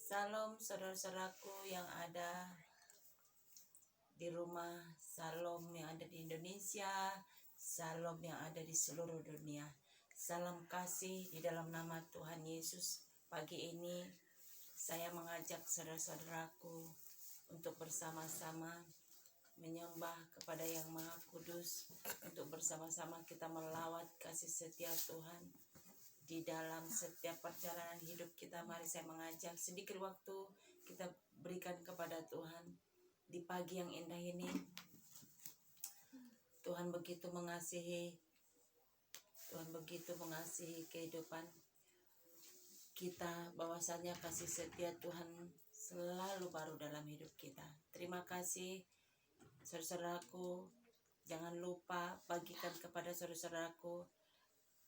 Salam saudara-saudaraku yang ada di rumah, salam yang ada di Indonesia, salam yang ada di seluruh dunia. Salam kasih di dalam nama Tuhan Yesus. Pagi ini saya mengajak saudara-saudaraku untuk bersama-sama menyembah kepada Yang Maha Kudus, untuk bersama-sama kita melawat kasih setia Tuhan di dalam setiap perjalanan hidup kita. Mari saya mengajak sedikit waktu kita berikan kepada Tuhan di pagi yang indah ini. Tuhan begitu mengasihi, Tuhan begitu mengasihi kehidupan kita, bahwasanya kasih setia Tuhan selalu baru dalam hidup kita. Terima kasih saudara-saudaraku. Jangan lupa bagikan kepada saudara-saudaraku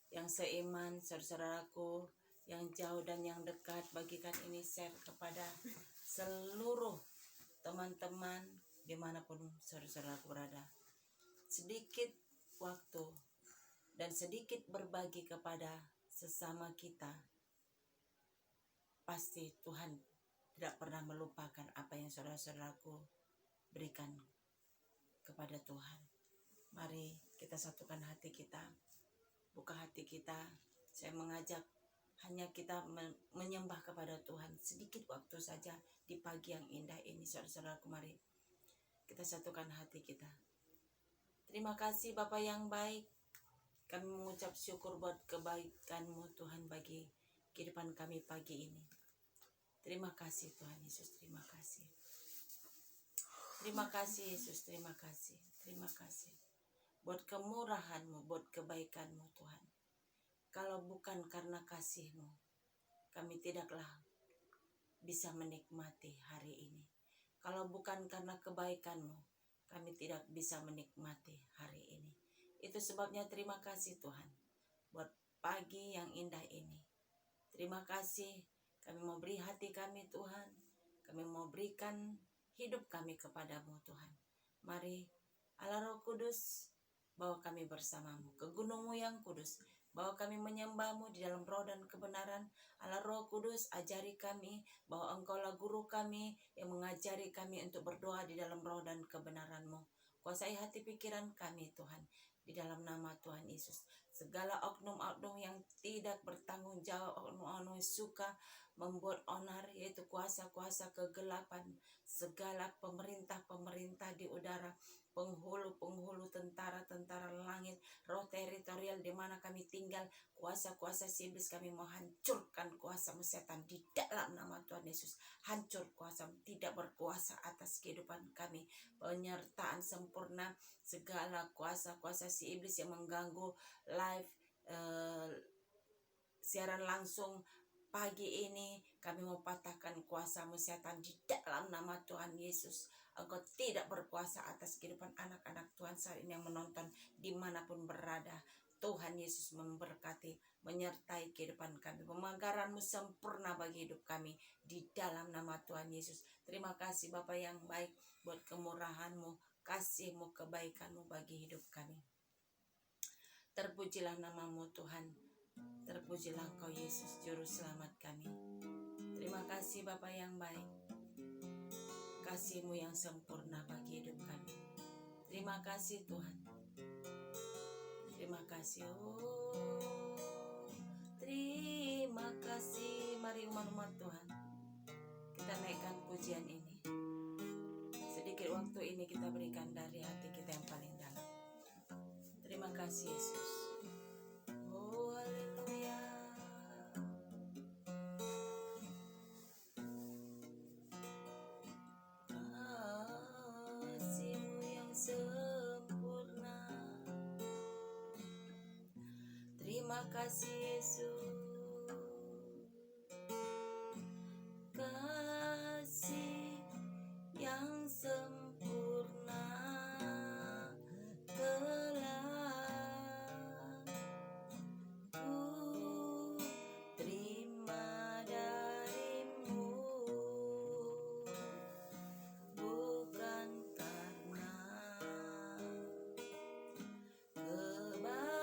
yang seiman, saudara-saudaraku yang jauh dan yang dekat. Bagikan ini, share kepada seluruh teman-teman dimanapun saudara-saudaraku berada. Sedikit waktu dan sedikit berbagi kepada sesama kita, pasti Tuhan tidak pernah melupakan apa yang saudara-saudaraku berikan kepada Tuhan. Mari kita satukan hati kita, buka hati kita. Saya mengajak hanya kita menyembah kepada Tuhan sedikit waktu saja di pagi yang indah ini. Saudara-saudaraku, mari kita satukan hati kita. Terima kasih Bapa yang baik, kami mengucap syukur buat kebaikan-Mu Tuhan bagi kehidupan kami pagi ini. Terima kasih Tuhan Yesus, terima kasih. Terima kasih Yesus, terima kasih. Terima kasih buat kemurahan-Mu, buat kebaikan-Mu Tuhan. Kalau bukan karena kasih-Mu, kami tidaklah bisa menikmati hari ini. Kalau bukan karena kebaikan-Mu, kami tidak bisa menikmati hari ini. Itu sebabnya terima kasih Tuhan buat pagi yang indah ini. Terima kasih, kami mau beri hati kami Tuhan. Kami mau berikan hidup kami kepada-Mu Tuhan. Mari Allah Roh Kudus, bawa kami bersama-Mu ke gunung-Mu yang kudus. Bawa kami menyembah-Mu di dalam roh dan kebenaran. Allah Roh Kudus, ajari kami bahwa Engkaulah guru kami yang mengajari kami untuk berdoa di dalam roh dan kebenaran-Mu. Kuasai hati pikiran kami Tuhan, di dalam nama Tuhan Yesus. Segala oknum-oknum yang tidak bertanggung jawab, oknum-oknum yang suka membuat onar, yaitu kuasa-kuasa kegelapan, segala pemerintah-pemerintah di udara, penghulu-penghulu, tentara-tentara langit, roh teritorial di mana kami tinggal, kuasa-kuasa si iblis, kami mau hancurkan kuasa setan di dalam nama Tuhan Yesus. Hancur kuasa, tidak berkuasa atas kehidupan kami. Penyertaan sempurna segala kuasa-kuasa si iblis yang mengganggu live siaran langsung pagi ini, kami mau patahkan kuasa setan di dalam nama Tuhan Yesus. Engkau tidak berkuasa atas kehidupan anak-anak Tuhan saat ini yang menonton dimanapun berada. Tuhan Yesus memberkati, menyertai kehidupan kami. Pemagaran-Mu sempurna bagi hidup kami di dalam nama Tuhan Yesus. Terima kasih Bapa yang baik buat kemurahan-Mu, kasih-Mu, kebaikan-Mu bagi hidup kami. Terpujilah nama-Mu Tuhan. Terpujilah Engkau Yesus, Juru Selamat kami. Terima kasih Bapa yang baik, kasih-Mu yang sempurna bagi hidup kami. Terima kasih Tuhan. Terima kasih. Terima kasih. Mari umat-umat Tuhan, kita naikkan pujian ini. Sedikit waktu ini kita berikan dari hati kita yang paling dalam. Terima kasih Yesus. Oh haleluya. Kasih-Mu yang sempurna. Terima kasih Yesus. Kasih yang sempurna telah ku terima dari-Mu, bukan karena kebaikanku,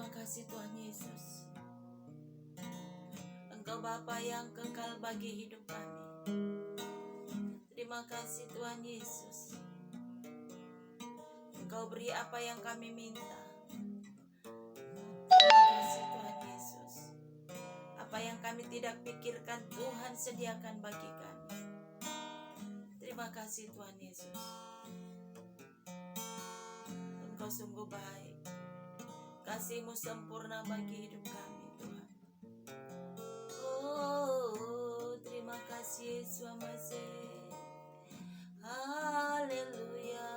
Terima kasih Tuhan Yesus. Engkau Bapa yang kekal bagi hidup kami. Terima kasih Tuhan Yesus. Engkau beri apa yang kami minta. Terima kasih Tuhan Yesus. Apa yang kami tidak pikirkan Tuhan sediakan bagi kami. Terima kasih Tuhan Yesus. Engkau sungguh baik. Kasih-Mu sempurna bagi hidup kami Tuhan. Oh, terima kasih Yesus Masih. Haleluya.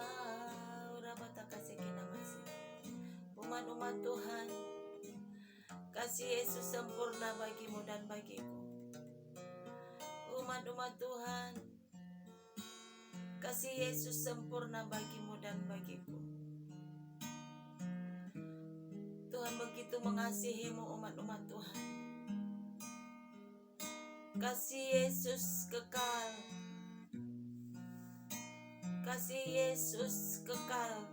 Umat-umat Tuhan, kasih Yesus sempurna bagimu dan bagiku. Umat-umat Tuhan, kasih Yesus sempurna bagimu dan bagiku. Tuhan begitu mengasihimu umat-umat Tuhan. Kasih Yesus kekal. Kasih Yesus kekal.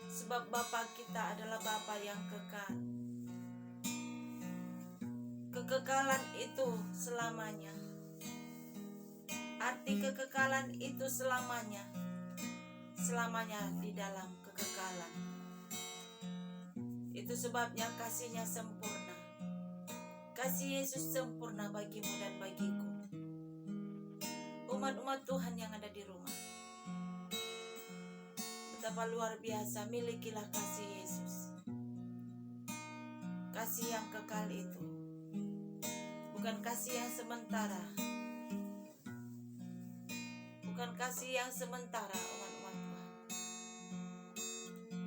Sebab Bapa kita adalah Bapa yang kekal. Kekekalan itu selamanya. Arti kekekalan itu selamanya. Selamanya di dalam kekekalan. Itu sebabnya kasih-Nya sempurna. Kasih Yesus sempurna bagimu dan bagiku. Umat-umat Tuhan yang ada di rumah, betapa luar biasa milikilah kasih Yesus. Kasih yang kekal itu bukan kasih yang sementara. Bukan kasih yang sementara umat-umat Tuhan.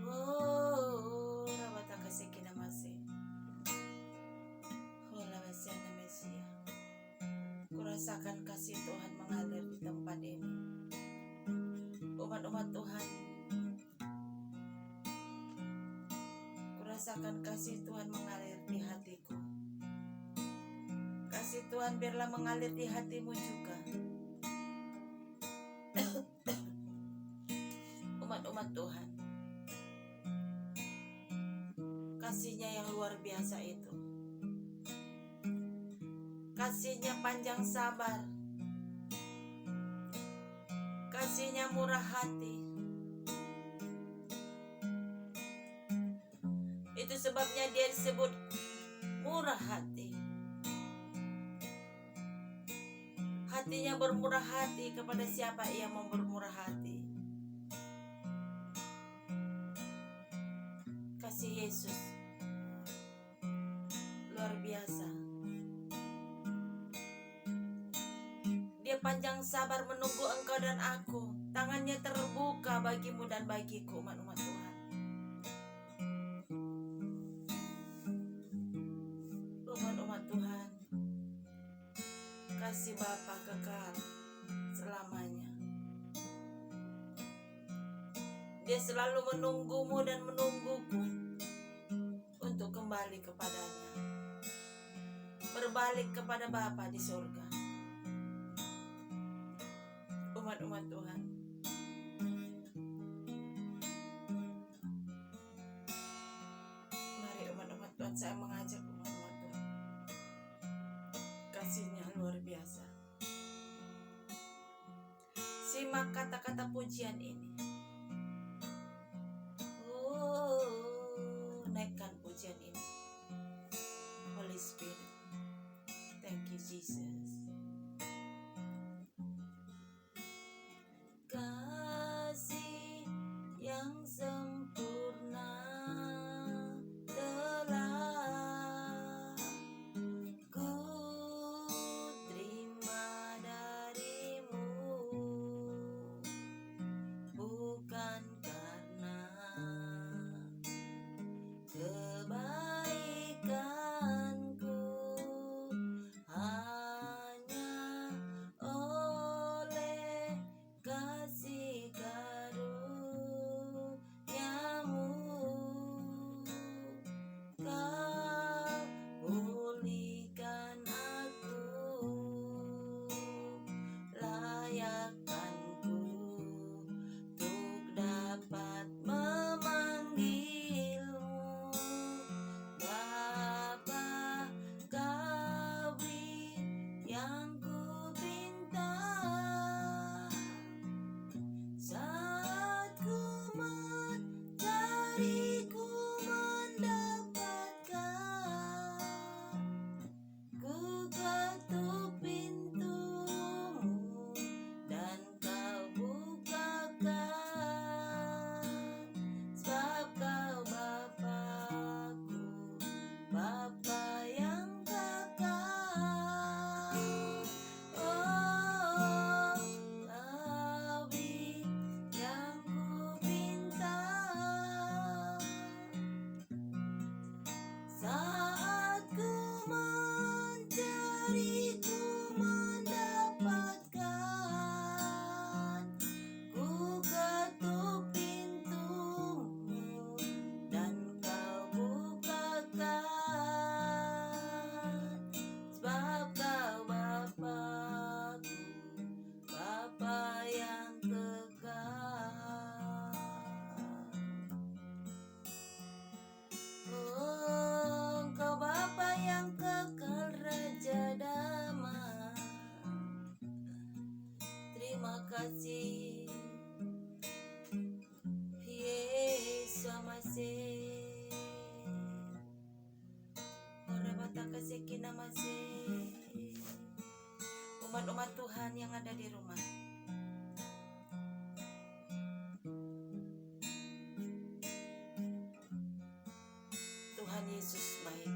Oh, rabata kasih kina masih. Kurasakan kasih Tuhan mengalir di tempat ini. Umat-umat Tuhan, kurasakan kasih Tuhan mengalir di hatiku. Kasih Tuhan biarlah mengalir di hatimu juga. Umat-umat Tuhan, kasih-Nya yang luar biasa itu. Kasih-Nya panjang sabar. Kasih-Nya murah hati. Itu sebabnya Dia disebut murah hati. Hatinya bermurah hati kepada siapa Ia mau bermurah hati. Kasih Yesus luar biasa. Dia panjang sabar menunggu engkau dan aku. Tangannya terbuka bagimu dan bagiku, umat-umat Tuhan. Umat-umat Tuhan, kasih Bapa kekal selamanya. Dia selalu menunggumu dan menungguku untuk kembali kepadanya, berbalik kepada Bapa di surga. Umat-umat Tuhan, mari umat-umat Tuhan, saya mengajak umat-umat Tuhan. Kasih-Nya luar biasa. Simak kata-kata pujian ini. Naikkan pujian ini. Holy Spirit, thank you Jesus. Kasih yang sempurna telah ku terima darimu, terima kasih Yesus masih Rabata kasih kina masih umat-umat Tuhan yang ada di rumah. Tuhan Yesus baik.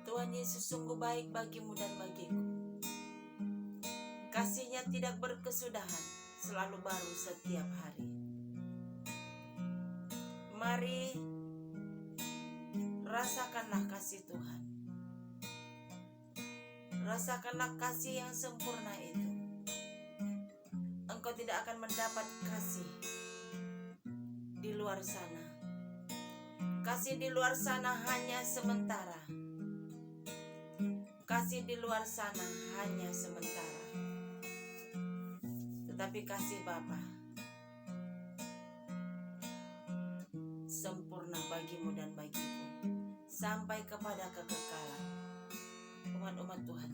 Tuhan Yesus sungguh baik bagimu dan bagiku. Kasih-Nya tidak berkesudahan, selalu baru setiap hari. Mari rasakanlah kasih Tuhan. Rasakanlah kasih yang sempurna itu. Engkau tidak akan mendapat kasih di luar sana. Kasih di luar sana hanya sementara. Kasih di luar sana hanya sementara. Tetapi kasih Bapa sempurna bagimu dan bagiku sampai kepada kekekalan. Umat-umat Tuhan.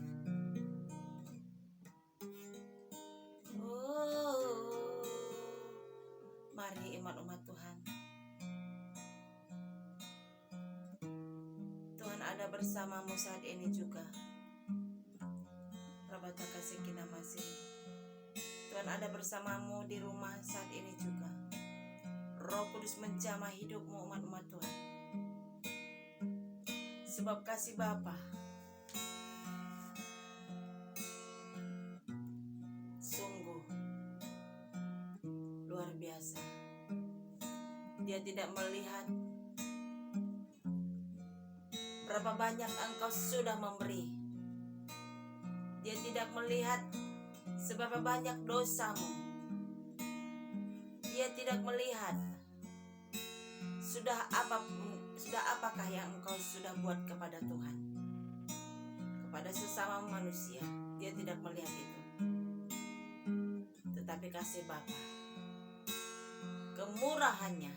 Mari umat-umat Tuhan. Tuhan ada bersamamu saat ini juga. Rabata kasih kina masih. Tuhan ada bersamamu di rumah saat ini juga. Roh Kudus menjamah hidupmu umat-umat Tuhan. Sebab kasih Bapa sungguh luar biasa. Dia tidak melihat berapa banyak engkau sudah memberi. Dia tidak melihat seberapa banyak dosamu. Dia tidak melihat sudah apakah yang engkau sudah buat kepada Tuhan, kepada sesama manusia. Dia tidak melihat itu. Tetapi kasih Bapa, kemurahannya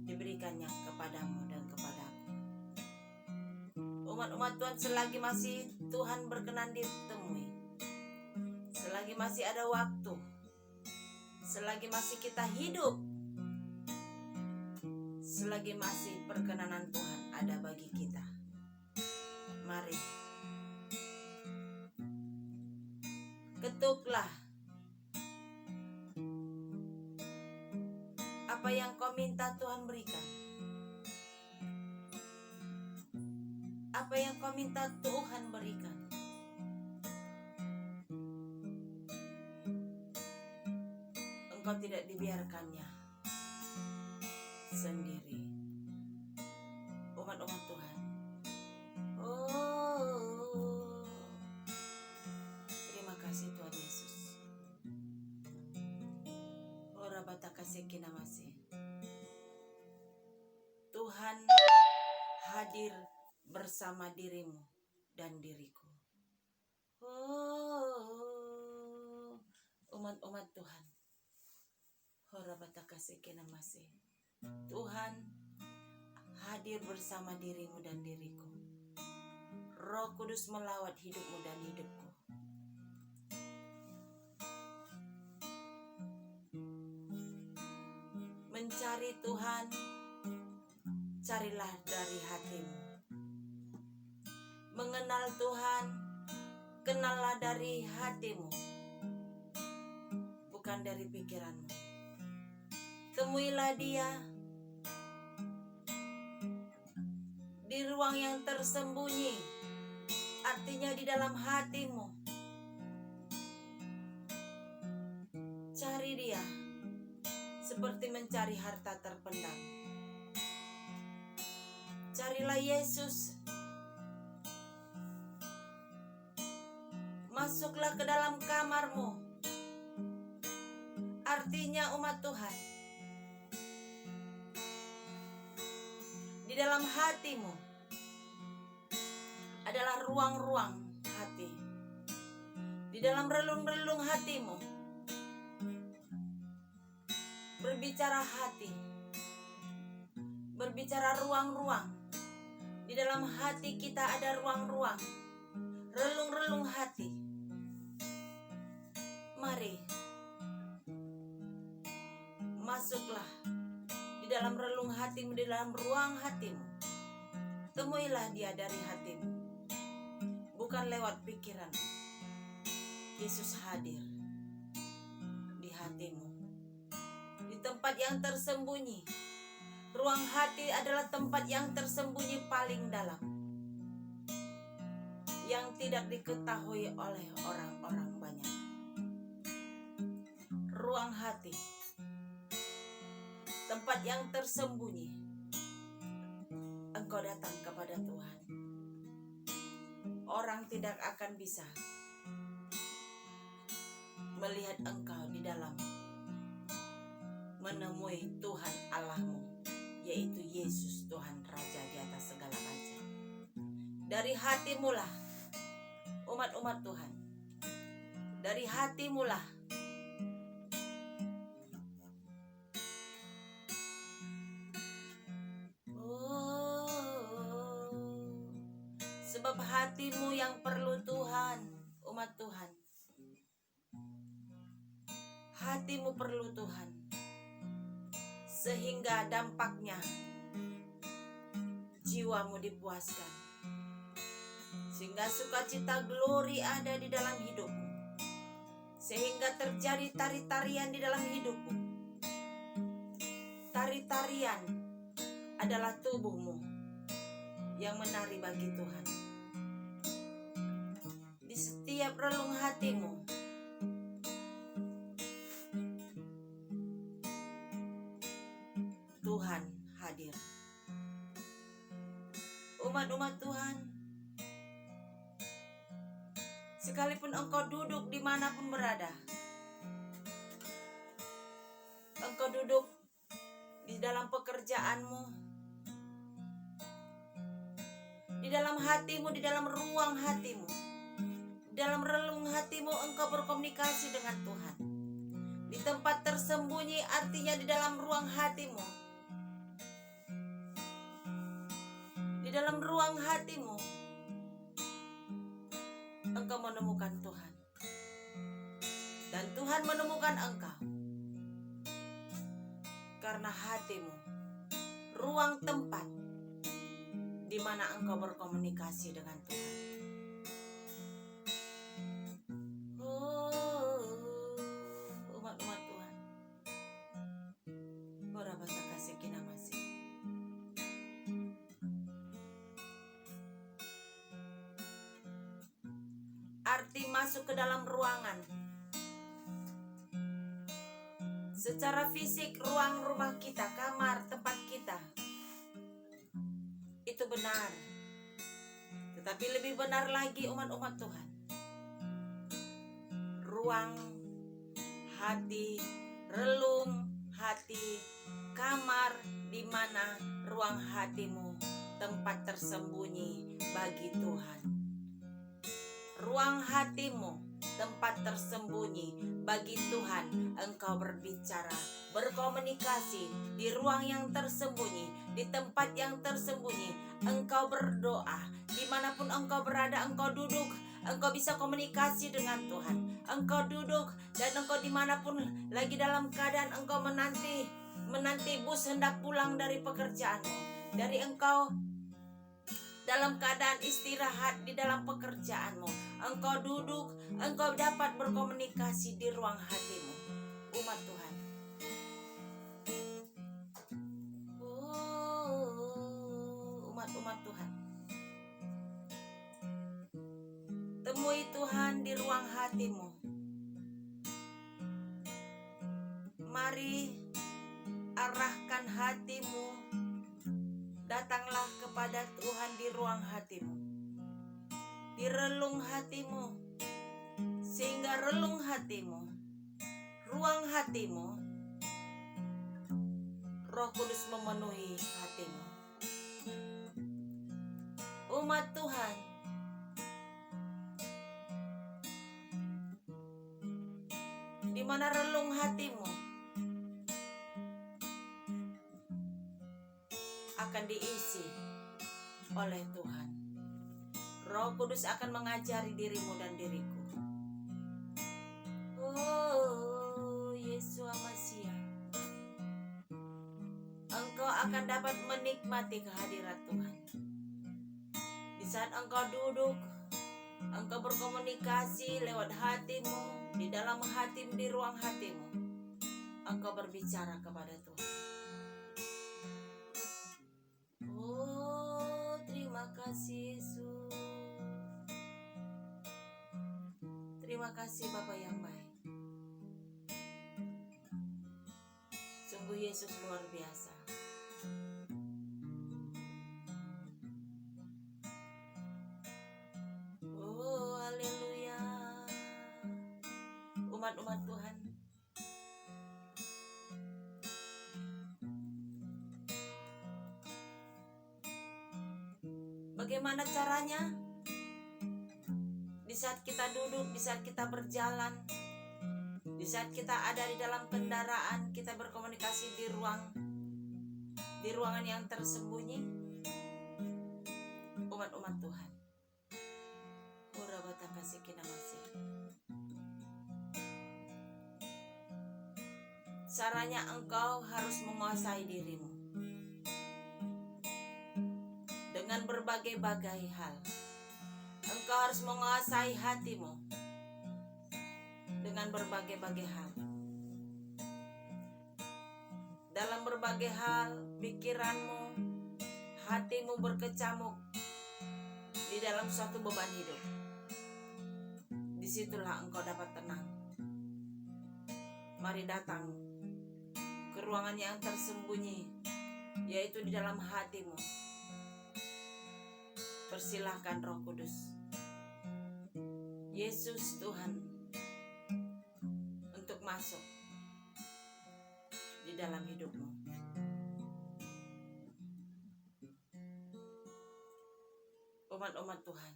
diberikannya kepadamu dan kepadaku. Umat-umat Tuhan, selagi masih Tuhan berkenan ditemui, selagi masih ada waktu, selagi masih kita hidup, selagi masih perkenanan Tuhan ada bagi kita, mari ketuklah apa yang kau minta Tuhan berikan. Apa yang kau minta Tuhan berikan. Engkau tidak dibiarkannya sendiri. Umat-umat Tuhan. Terima kasih Tuhan Yesus. Rabata kasih kina masih. Tuhan hadir bersama dirimu dan diriku. Umat-umat Tuhan. Rabata kasih kina masih. Tuhan hadir bersama dirimu dan diriku. Roh Kudus melawat hidupmu dan hidupku. Mencari Tuhan, carilah dari hatimu. Mengenal Tuhan, kenallah dari hatimu, bukan dari pikiranmu. Temuilah Dia di ruang yang tersembunyi, artinya di dalam hatimu. Cari Dia seperti mencari harta terpendam. Carilah Yesus. Masuklah ke dalam kamarmu. Artinya umat Tuhan, di dalam hatimu adalah ruang-ruang hati. Di dalam relung-relung hatimu berbicara hati, berbicara ruang-ruang. Di dalam hati kita ada ruang-ruang, relung-relung hati. Mari masuklah di dalam relung hatimu, di dalam ruang hatimu. Temuilah dia dari hatimu, bukan lewat pikiran. Yesus hadir di hatimu, di tempat yang tersembunyi. Ruang hati adalah tempat yang tersembunyi paling dalam, yang tidak diketahui oleh orang-orang banyak. Ruang hati, tempat yang tersembunyi. Engkau datang kepada Tuhan, orang tidak akan bisa melihat engkau di dalam menemui Tuhan Allahmu, yaitu Yesus Tuhan Raja di atas segala raja. Dari hatimulah, umat-umat Tuhan, dari hatimulah sebab hatimu yang perlu Tuhan, umat Tuhan. Hatimu perlu Tuhan, sehingga dampaknya jiwamu dipuaskan, sehingga sukacita glori ada di dalam hidupmu, sehingga terjadi tari-tarian di dalam hidupmu. Tari-tarian adalah tubuhmu yang menari bagi Tuhan. Di setiap relung hatimu, Tuhan hadir. Umat-umat Tuhan, sekalipun engkau duduk dimanapun berada, engkau duduk di dalam pekerjaanmu, di dalam hatimu, di dalam ruang hatimu, di dalam relung hatimu, engkau berkomunikasi dengan Tuhan. Di tempat tersembunyi artinya di dalam ruang hatimu. Di dalam ruang hatimu, engkau menemukan Tuhan. Dan Tuhan menemukan engkau. Karena hatimu, ruang tempat di mana engkau berkomunikasi dengan Tuhan. Umat-umat Tuhan, berapa kasih kita masih. Arti masuk ke dalam ruangan. Secara fisik, ruang rumah kita, kamar, tempat kita, itu benar. Tetapi lebih benar lagi, umat-umat Tuhan, ruang hati, relung hati, kamar di mana ruang hatimu, tempat tersembunyi bagi Tuhan. Ruang hatimu, tempat tersembunyi bagi Tuhan. Engkau berbicara, berkomunikasi di ruang yang tersembunyi, di tempat yang tersembunyi. Engkau berdoa, dimanapun engkau berada, engkau duduk, engkau bisa komunikasi dengan Tuhan. Engkau duduk dan engkau dimanapun lagi dalam keadaan engkau menanti bus hendak pulang dari pekerjaanmu, dari engkau dalam keadaan istirahat di dalam pekerjaanmu, engkau duduk, engkau dapat berkomunikasi di ruang hatimu, umat Tuhan. Umat-umat Tuhan, temui Tuhan di ruang hatimu. Mari arahkan hatimu, datanglah kepada Tuhan di ruang hatimu, di relung hatimu, sehingga relung hatimu, ruang hatimu, Roh Kudus memenuhi hatimu. Umat Tuhan, di mana relung hatimu akan diisi oleh Tuhan. Roh Kudus akan mengajari dirimu dan diriku. Oh Yesus Amasia, engkau akan dapat menikmati kehadirat Tuhan. Di saat engkau duduk, engkau berkomunikasi lewat hatimu, di dalam hatimu, di ruang hatimu, engkau berbicara kepada Tuhan. Oh terima kasih Yesus. Terima kasih Bapa yang baik. Sungguh Yesus luar biasa. Oh haleluya. Umat-umat Tuhan, bagaimana caranya? Di saat kita duduk, di saat kita berjalan, di saat kita ada di dalam kendaraan, kita berkomunikasi di ruangan yang tersembunyi. Umat-umat Tuhan, Kurabata kasih kinamasi. Caranya engkau harus menguasai dirimu dengan berbagai-bagai hal. Engkau harus menguasai hatimu dengan berbagai-bagai hal. Dalam berbagai hal, pikiranmu, hatimu berkecamuk di dalam suatu beban hidup. Disitulah engkau dapat tenang. Mari datang ke ruangan yang tersembunyi, yaitu di dalam hatimu. Persilahkan Roh Kudus, Yesus Tuhan, untuk masuk di dalam hidupmu. Umat-umat Tuhan,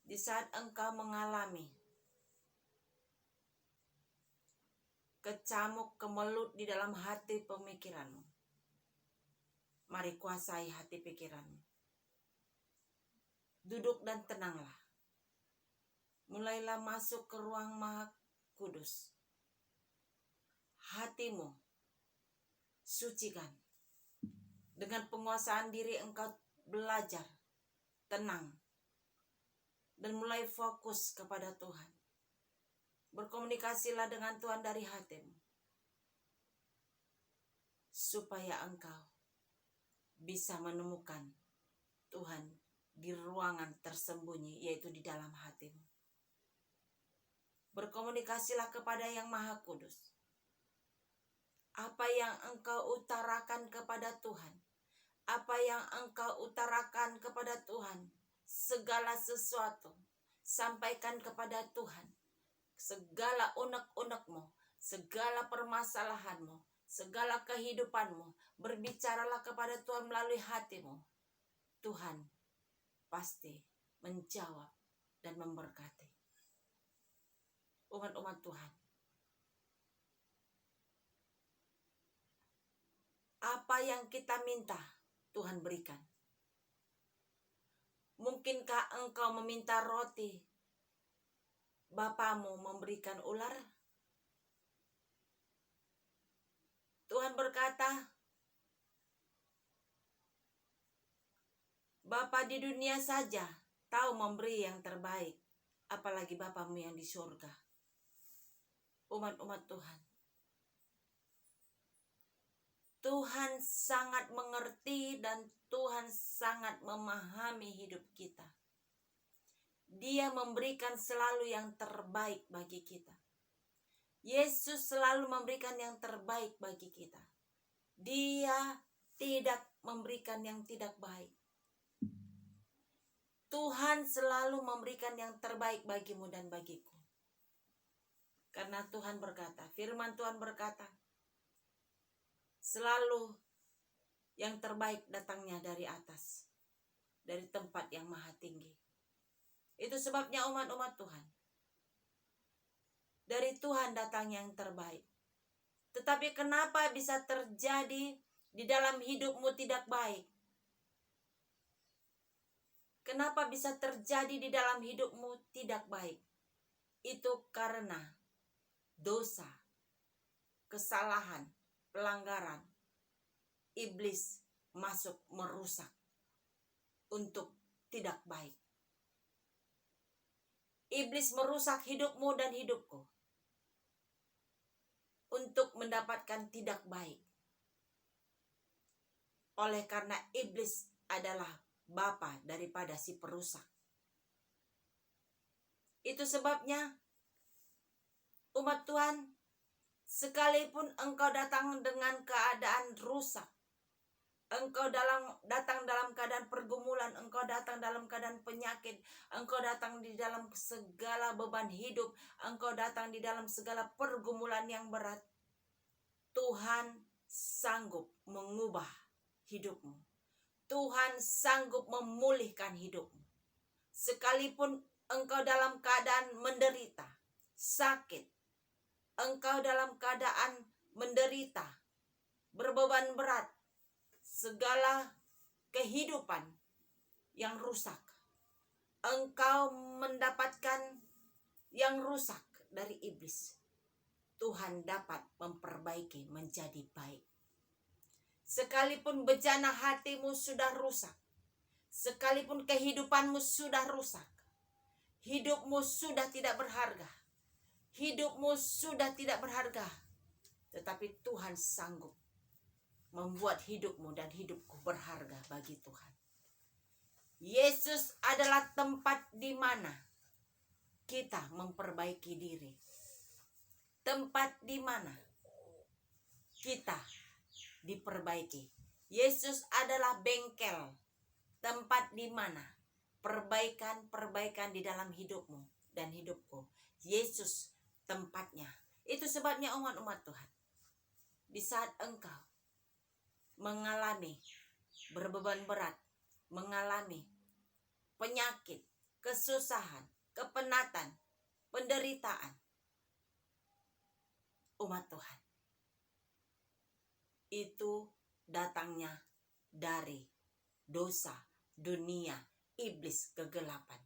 di saat engkau mengalami kecamuk, kemelut di dalam hati pemikiranmu, mari kuasai hati pikiranmu. Duduk dan tenanglah. Mulailah masuk ke ruang Maha Kudus. Hatimu sucikan. Dengan penguasaan diri engkau belajar tenang dan mulai fokus kepada Tuhan. Berkomunikasilah dengan Tuhan dari hatimu, supaya engkau bisa menemukan Tuhan di ruangan tersembunyi, yaitu di dalam hatimu. Berkomunikasilah kepada Yang Maha Kudus. Apa yang engkau utarakan kepada Tuhan, apa yang engkau utarakan kepada Tuhan, segala sesuatu sampaikan kepada Tuhan. Segala unek-unekmu, segala permasalahanmu, segala kehidupanmu, berbicaralah kepada Tuhan melalui hatimu. Tuhan pasti menjawab dan memberkati. Umat-umat Tuhan, apa yang kita minta, Tuhan berikan. Mungkinkah engkau meminta roti, Bapamu memberikan ular? Tuhan berkata, Bapa di dunia saja tahu memberi yang terbaik, apalagi Bapamu yang di surga. Umat-umat Tuhan, Tuhan sangat mengerti dan Tuhan sangat memahami hidup kita. Dia memberikan selalu yang terbaik bagi kita. Yesus selalu memberikan yang terbaik bagi kita. Dia tidak memberikan yang tidak baik. Tuhan selalu memberikan yang terbaik bagimu dan bagiku. Karena Tuhan berkata, firman Tuhan berkata, selalu yang terbaik datangnya dari atas, dari tempat yang maha tinggi. Itu sebabnya umat-umat Tuhan, dari Tuhan datang yang terbaik. Tetapi kenapa bisa terjadi di dalam hidupmu tidak baik? Kenapa bisa terjadi di dalam hidupmu tidak baik? itu karena dosa, kesalahan, pelanggaran. Iblis masuk merusak untuk tidak baik. Iblis merusak hidupmu dan hidupku untuk mendapatkan tidak baik. Oleh karena iblis adalah bapa daripada si perusak. Itu sebabnya umat Tuhan, sekalipun engkau datang dengan keadaan rusak, engkau datang dalam keadaan pergumulan, engkau datang dalam keadaan penyakit, engkau datang di dalam segala beban hidup, engkau datang di dalam segala pergumulan yang berat, Tuhan sanggup mengubah hidupmu. Tuhan sanggup memulihkan hidupmu. Sekalipun engkau dalam keadaan menderita, sakit, engkau dalam keadaan menderita, berbeban berat, segala kehidupan yang rusak, engkau mendapatkan yang rusak dari iblis, Tuhan dapat memperbaiki menjadi baik. Sekalipun bejana hatimu sudah rusak, sekalipun kehidupanmu sudah rusak, hidupmu sudah tidak berharga, hidupmu sudah tidak berharga, tetapi Tuhan sanggup membuat hidupmu dan hidupku berharga bagi Tuhan. Yesus adalah tempat di mana kita memperbaiki diri. Tempat di mana kita diperbaiki. Yesus adalah bengkel, tempat di mana perbaikan-perbaikan di dalam hidupmu dan hidupku. Yesus tempatnya. Itu sebabnya umat-umat Tuhan, di saat engkau mengalami berbeban berat, mengalami penyakit, kesusahan, kepenatan, penderitaan, umat Tuhan, itu datangnya dari dosa, dunia, iblis, kegelapan.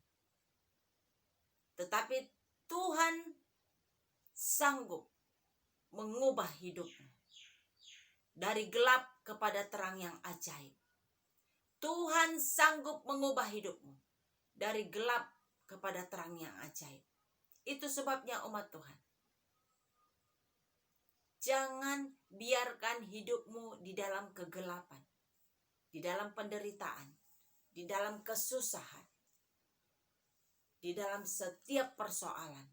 Tetapi Tuhan sanggup mengubah hidupmu dari gelap kepada terang yang ajaib. Tuhan sanggup mengubah hidupmu dari gelap kepada terang yang ajaib. Itu sebabnya umat Tuhan, jangan biarkan hidupmu di dalam kegelapan, di dalam penderitaan, di dalam kesusahan, di dalam setiap persoalan,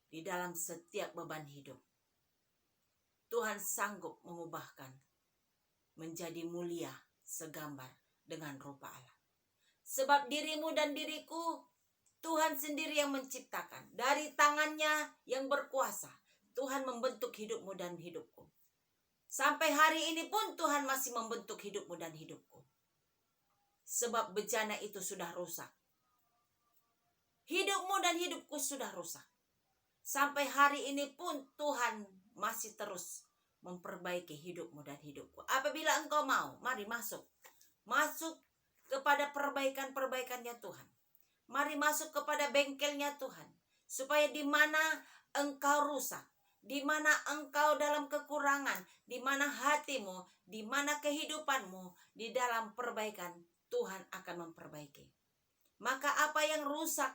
di dalam setiap beban hidup. Tuhan sanggup mengubahkan menjadi mulia segambar dengan rupa Allah. Sebab dirimu dan diriku Tuhan sendiri yang menciptakan. Dari tangannya yang berkuasa Tuhan membentuk hidupmu dan hidupku. Sampai hari ini pun Tuhan masih membentuk hidupmu dan hidupku. Sebab bejana itu sudah rusak. Hidupmu dan hidupku sudah rusak. Sampai hari ini pun Tuhan masih terus memperbaiki hidupmu dan hidupku. Apabila engkau mau, mari masuk. Masuk kepada perbaikan-perbaikannya Tuhan. Mari masuk kepada bengkelnya Tuhan. Supaya di mana engkau rusak, di mana engkau dalam kekurangan, di mana hatimu, di mana kehidupanmu, di dalam perbaikan, Tuhan akan memperbaiki. Maka apa yang rusak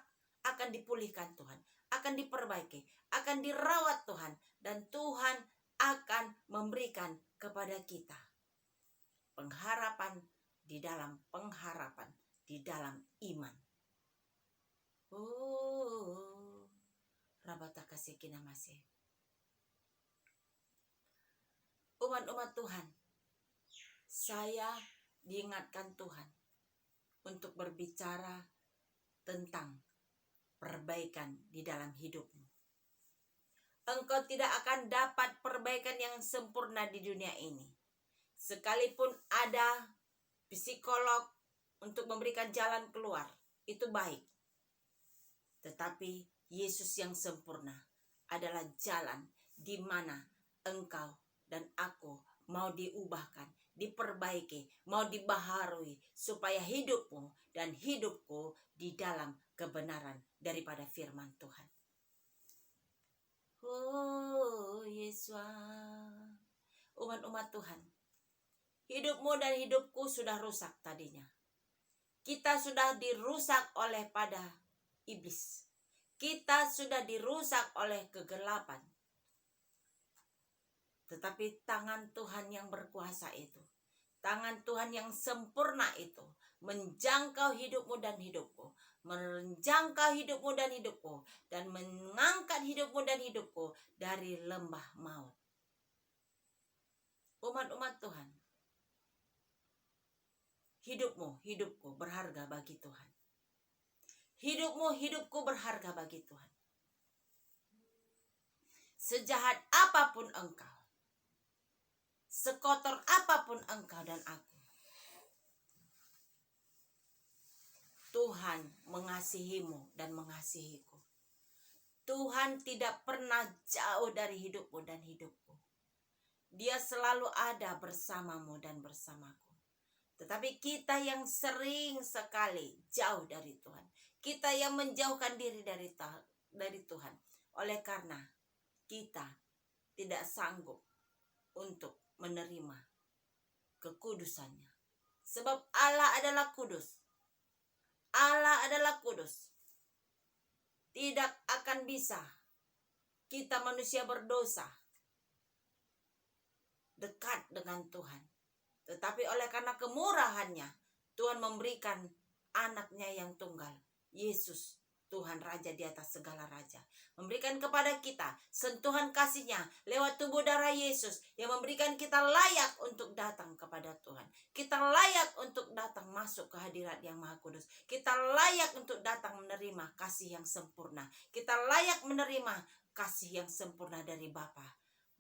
akan dipulihkan Tuhan, akan diperbaiki, akan dirawat Tuhan, dan Tuhan akan memberikan kepada kita pengharapan di dalam pengharapan, di dalam iman. Rabata kasih kinamase. Umat-umat Tuhan, saya diingatkan Tuhan untuk berbicara tentang perbaikan di dalam hidupmu. Engkau tidak akan dapat perbaikan yang sempurna di dunia ini. Sekalipun ada psikolog untuk memberikan jalan keluar, itu baik. Tetapi Yesus yang sempurna adalah jalan di mana engkau dan aku mau diubahkan, diperbaiki, mau dibaharui, supaya hidupmu dan hidupku di dalam kebenaran daripada firman Tuhan. Oh Yesus, umat-umat Tuhan, hidupmu dan hidupku sudah rusak tadinya. Kita sudah dirusak oleh pada iblis. Kita sudah dirusak oleh kegelapan. Tetapi tangan Tuhan yang berkuasa itu, tangan Tuhan yang sempurna itu, menjangkau hidupmu dan hidupku, menjangkau hidupmu dan hidupku, dan mengangkat hidupmu dan hidupku dari lembah maut. Umat-umat Tuhan, hidupmu, hidupku berharga bagi Tuhan. Hidupmu, hidupku berharga bagi Tuhan. Sejahat apapun engkau, sekotor apapun engkau dan aku, Tuhan mengasihimu dan mengasihiku. Tuhan tidak pernah jauh dari hidupmu dan hidupku. Dia selalu ada bersamamu dan bersamaku. Tetapi kita yang sering sekali jauh dari Tuhan, kita yang menjauhkan diri dari Tuhan, oleh karena kita tidak sanggup untuk menerima kekudusannya. Sebab Allah adalah kudus. Allah adalah kudus. Tidak akan bisa kita manusia berdosa dekat dengan Tuhan. Tetapi oleh karena kemurahannya, Tuhan memberikan anaknya yang tunggal, Yesus, Tuhan Raja di atas segala raja. Memberikan kepada kita sentuhan kasih-Nya lewat tubuh darah Yesus yang memberikan kita layak untuk datang kepada Tuhan. Kita layak untuk datang masuk ke hadirat yang Maha Kudus. Kita layak untuk datang menerima kasih yang sempurna. Kita layak menerima kasih yang sempurna dari Bapa.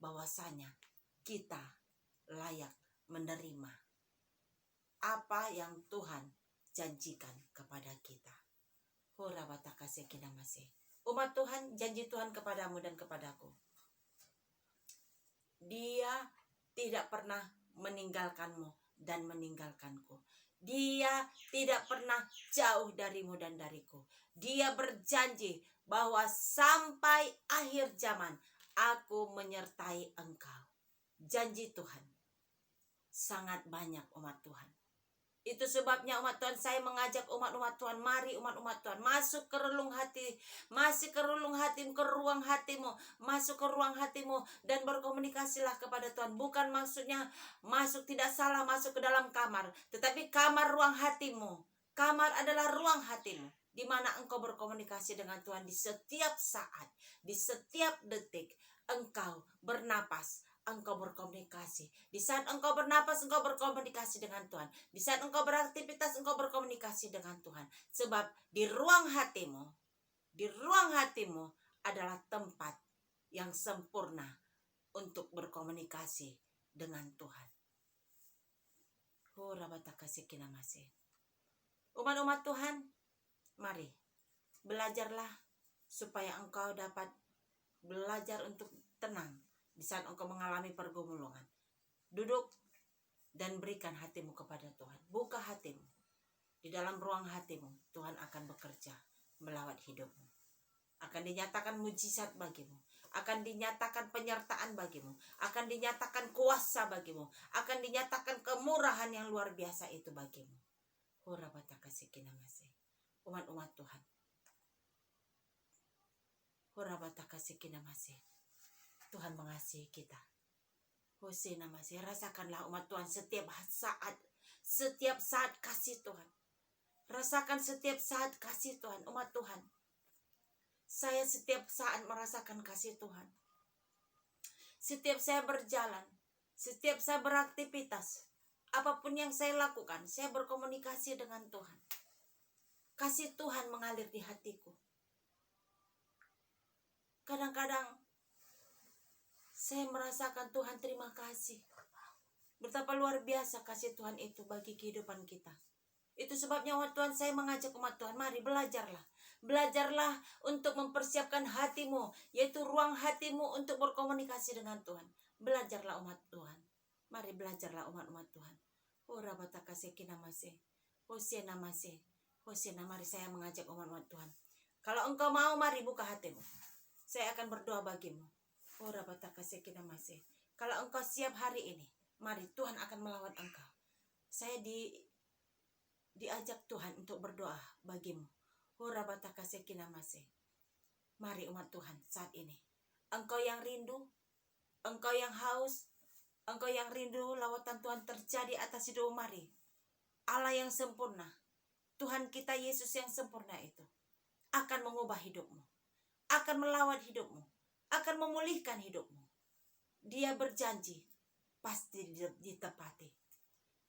Bahwasanya kita layak menerima apa yang Tuhan janjikan kepada kita. Umat Tuhan, janji Tuhan kepadamu dan kepadaku, Dia tidak pernah meninggalkanmu dan meninggalkanku. Dia tidak pernah jauh darimu dan dariku. Dia berjanji bahwa sampai akhir zaman aku menyertai engkau. Janji Tuhan sangat banyak, umat Tuhan. Itu sebabnya umat Tuhan, saya mengajak umat-umat Tuhan, mari umat-umat Tuhan masuk ke relung hati, masuk ke relung hatimu, ke ruang hatimu, masuk ke ruang hatimu dan berkomunikasilah kepada Tuhan. Bukan maksudnya masuk, tidak salah masuk ke dalam kamar, tetapi kamar ruang hatimu. Kamar adalah ruang hatimu, di mana engkau berkomunikasi dengan Tuhan di setiap saat, di setiap detik. Engkau bernapas, engkau berkomunikasi. Di saat engkau bernapas, engkau berkomunikasi dengan Tuhan. Di saat engkau beraktivitas, engkau berkomunikasi dengan Tuhan. Sebab di ruang hatimu adalah tempat yang sempurna untuk berkomunikasi dengan Tuhan. Umat-umat Tuhan, mari belajarlah supaya engkau dapat belajar untuk tenang di saat engkau mengalami pergumulan. Duduk dan berikan hatimu kepada Tuhan. Buka hatimu. Di dalam ruang hatimu, Tuhan akan bekerja melawat hidupmu. Akan dinyatakan mujizat bagimu. Akan dinyatakan penyertaan bagimu. Akan dinyatakan kuasa bagimu. Akan dinyatakan kemurahan yang luar biasa itu bagimu. Umat-umat Tuhan. Tuhan mengasihi kita. Rasakanlah umat Tuhan setiap saat kasih Tuhan. Rasakan setiap saat kasih Tuhan, umat Tuhan. Saya setiap saat merasakan kasih Tuhan. Setiap saya berjalan, setiap saya beraktivitas, apapun yang saya lakukan, saya berkomunikasi dengan Tuhan. Kasih Tuhan mengalir di hatiku. Kadang-kadang saya merasakan Tuhan terima kasih. Betapa luar biasa kasih Tuhan itu bagi kehidupan kita. Itu sebabnya umat Tuhan, saya mengajak umat Tuhan, mari belajarlah. Belajarlah untuk mempersiapkan hatimu, yaitu ruang hatimu untuk berkomunikasi dengan Tuhan. Belajarlah umat Tuhan. Mari belajarlah umat-umat Tuhan. Hosiana, mari saya mengajak umat-umat Tuhan. Kalau engkau mau, mari buka hatimu. Saya akan berdoa bagimu. Ora bataka sekinamase. Kalau engkau siap hari ini, mari Tuhan akan melawan engkau. Saya diajak Tuhan untuk berdoa bagimu. Ora bataka sekinamase. Mari umat Tuhan saat ini. Engkau yang rindu, engkau yang haus, engkau yang rindu lawatan Tuhan terjadi atas hidupmu, mari. Allah yang sempurna, Tuhan kita Yesus yang sempurna itu akan mengubah hidupmu, akan melawat hidupmu, akan memulihkan hidupmu. Dia berjanji, pasti ditepati.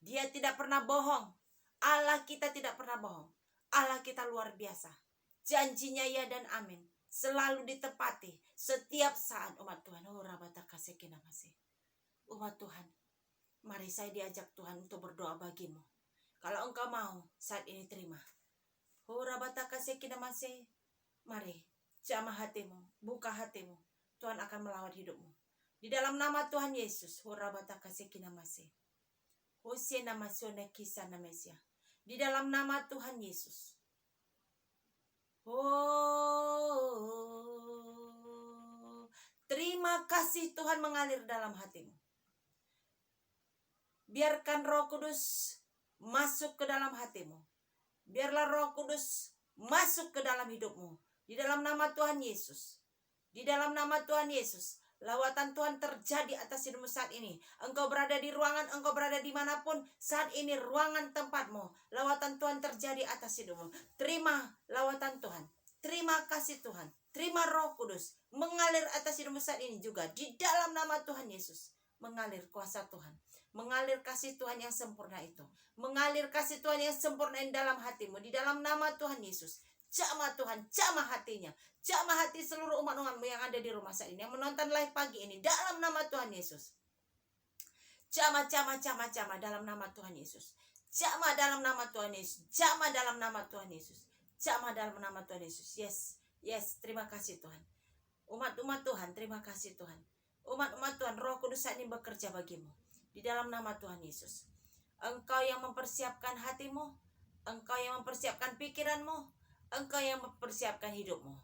Dia tidak pernah bohong. Allah kita tidak pernah bohong. Allah kita luar biasa. Janjinya ya dan amin. Selalu ditepati setiap saat umat Tuhan. Umat Tuhan, mari saya diajak Tuhan untuk berdoa bagimu. Kalau engkau mau, saat ini terima. Mari, jamah hatimu, buka hatimu. Tuhan akan melawat hidupmu. Di dalam nama Tuhan Yesus. Di dalam nama Tuhan Yesus. Terima kasih Tuhan mengalir dalam hatimu. Biarkan Roh Kudus masuk ke dalam hatimu. Biarlah Roh Kudus masuk ke dalam hidupmu. Di dalam nama Tuhan Yesus. Di dalam nama Tuhan Yesus. Lawatan Tuhan terjadi atas hidupmu saat ini. Engkau berada di ruangan, engkau berada dimanapun. Saat ini ruangan tempatmu. Lawatan Tuhan terjadi atas hidupmu. Terima lawatan Tuhan. Terima kasih Tuhan. Terima Roh Kudus. Mengalir atas hidupmu saat ini juga. Di dalam nama Tuhan Yesus. Mengalir kuasa Tuhan. Mengalir kasih Tuhan yang sempurna itu. Mengalir kasih Tuhan yang sempurna di dalam hatimu. Di dalam nama Tuhan Yesus. Jamah Tuhan, jamah hatinya. Jamah hati seluruh umat-umatmu yang ada di rumah saat ini. Yang menonton live pagi ini. Dalam nama Tuhan Yesus. Jamah dalam nama Tuhan Yesus. Jamah dalam nama Tuhan Yesus. Jamah dalam nama Tuhan Yesus. Jamah dalam nama Tuhan Yesus. Yes, terima kasih Tuhan. Umat-umat Tuhan, terima kasih Tuhan. Umat-umat Tuhan, Roh Kudus saat ini bekerja bagimu. Di dalam nama Tuhan Yesus. Engkau yang mempersiapkan hatimu. Engkau yang mempersiapkan pikiranmu. Engkau yang mempersiapkan hidupmu.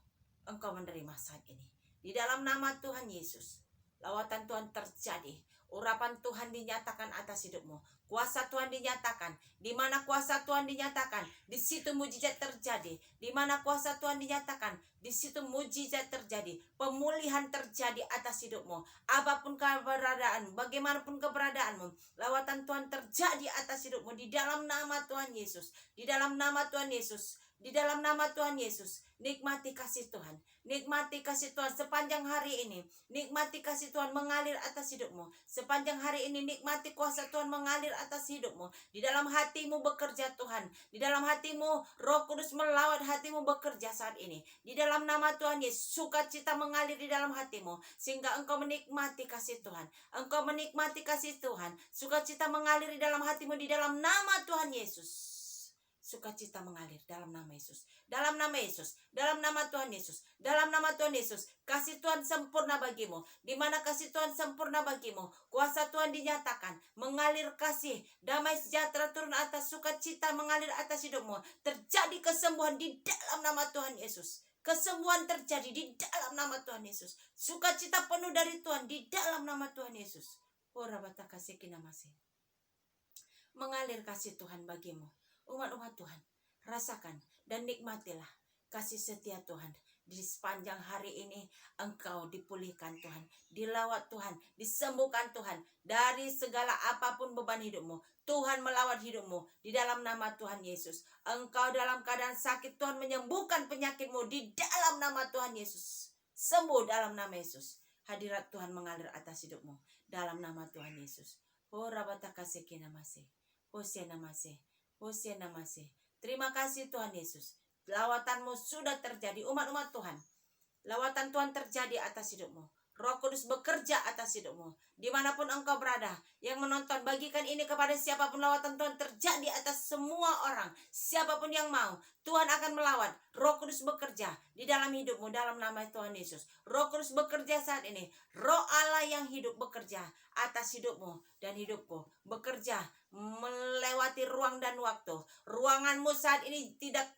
Engkau menerima saat ini. Di dalam nama Tuhan Yesus. Lawatan Tuhan terjadi. Urapan Tuhan dinyatakan atas hidupmu. Kuasa Tuhan dinyatakan. Di mana kuasa Tuhan dinyatakan, di situ mujizat terjadi. Di mana kuasa Tuhan dinyatakan, di situ mujizat terjadi. Pemulihan terjadi atas hidupmu. Apapun keberadaan, bagaimanapun keberadaanmu, lawatan Tuhan terjadi atas hidupmu. Di dalam nama Tuhan Yesus. Di dalam nama Tuhan Yesus. Di dalam nama Tuhan Yesus. Nikmati kasih Tuhan. Nikmati kasih Tuhan sepanjang hari ini. Nikmati kasih Tuhan mengalir atas hidupmu. Sepanjang hari ini nikmati kuasa Tuhan mengalir atas hidupmu. Di dalam hatimu bekerja Tuhan. Di dalam hatimu Roh Kudus melawat hatimu bekerja saat ini. Di dalam nama Tuhan Yesus. Sukacita mengalir di dalam hatimu. Sehingga engkau menikmati kasih Tuhan. Engkau menikmati kasih Tuhan. Sukacita mengalir di dalam hatimu di dalam nama Tuhan Yesus. Sukacita mengalir dalam nama Yesus. Dalam nama Yesus. Dalam nama Tuhan Yesus. Dalam nama Tuhan Yesus. Kasih Tuhan sempurna bagimu. Di mana kasih Tuhan sempurna bagimu, kuasa Tuhan dinyatakan. Mengalir kasih. Damai sejahtera turun atas, sukacita mengalir atas hidupmu. Terjadi kesembuhan di dalam nama Tuhan Yesus. Kesembuhan terjadi di dalam nama Tuhan Yesus. Sukacita penuh dari Tuhan di dalam nama Tuhan Yesus. Ora bataka sekinamase. Mengalir kasih Tuhan bagimu. Umat-umat Tuhan, rasakan dan nikmatilah kasih setia Tuhan. Di sepanjang hari ini engkau dipulihkan Tuhan, dilawat Tuhan, disembuhkan Tuhan dari segala apapun beban hidupmu. Tuhan melawat hidupmu di dalam nama Tuhan Yesus. Engkau dalam keadaan sakit, Tuhan menyembuhkan penyakitmu di dalam nama Tuhan Yesus. Sembuh dalam nama Yesus. Hadirat Tuhan mengalir atas hidupmu dalam nama Tuhan Yesus. Ora bataka sekinamase. Hosianamase. Hosianamase. Terima kasih Tuhan Yesus. Lawatanmu sudah terjadi umat-umat Tuhan. Lawatan Tuhan terjadi atas hidupmu. Roh Kudus bekerja atas hidupmu. Dimanapun engkau berada, yang menonton, bagikan ini kepada siapapun. Lawatan Tuhan terjadi atas semua orang. Siapapun yang mau, Tuhan akan melawat. Roh Kudus bekerja di dalam hidupmu dalam nama Tuhan Yesus. Roh Kudus bekerja saat ini. Roh Allah yang hidup bekerja atas hidupmu dan hidupku. Bekerja melewati ruang dan waktu. Ruanganmu saat ini tidak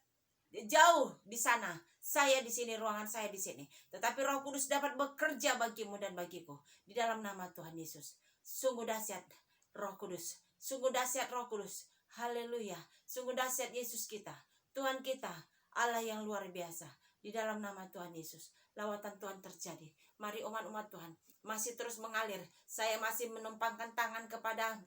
jauh di sana. saya di sini, ruangan saya di sini. Tetapi Roh Kudus dapat bekerja bagimu dan bagiku. Di dalam nama Tuhan Yesus. Sungguh dahsyat Roh Kudus. Sungguh dahsyat Roh Kudus. Haleluya. Sungguh dahsyat Yesus kita. Tuhan kita, Allah yang luar biasa. Di dalam nama Tuhan Yesus. Lawatan Tuhan terjadi. Mari umat-umat Tuhan masih terus mengalir. Saya masih menumpangkan tangan kepada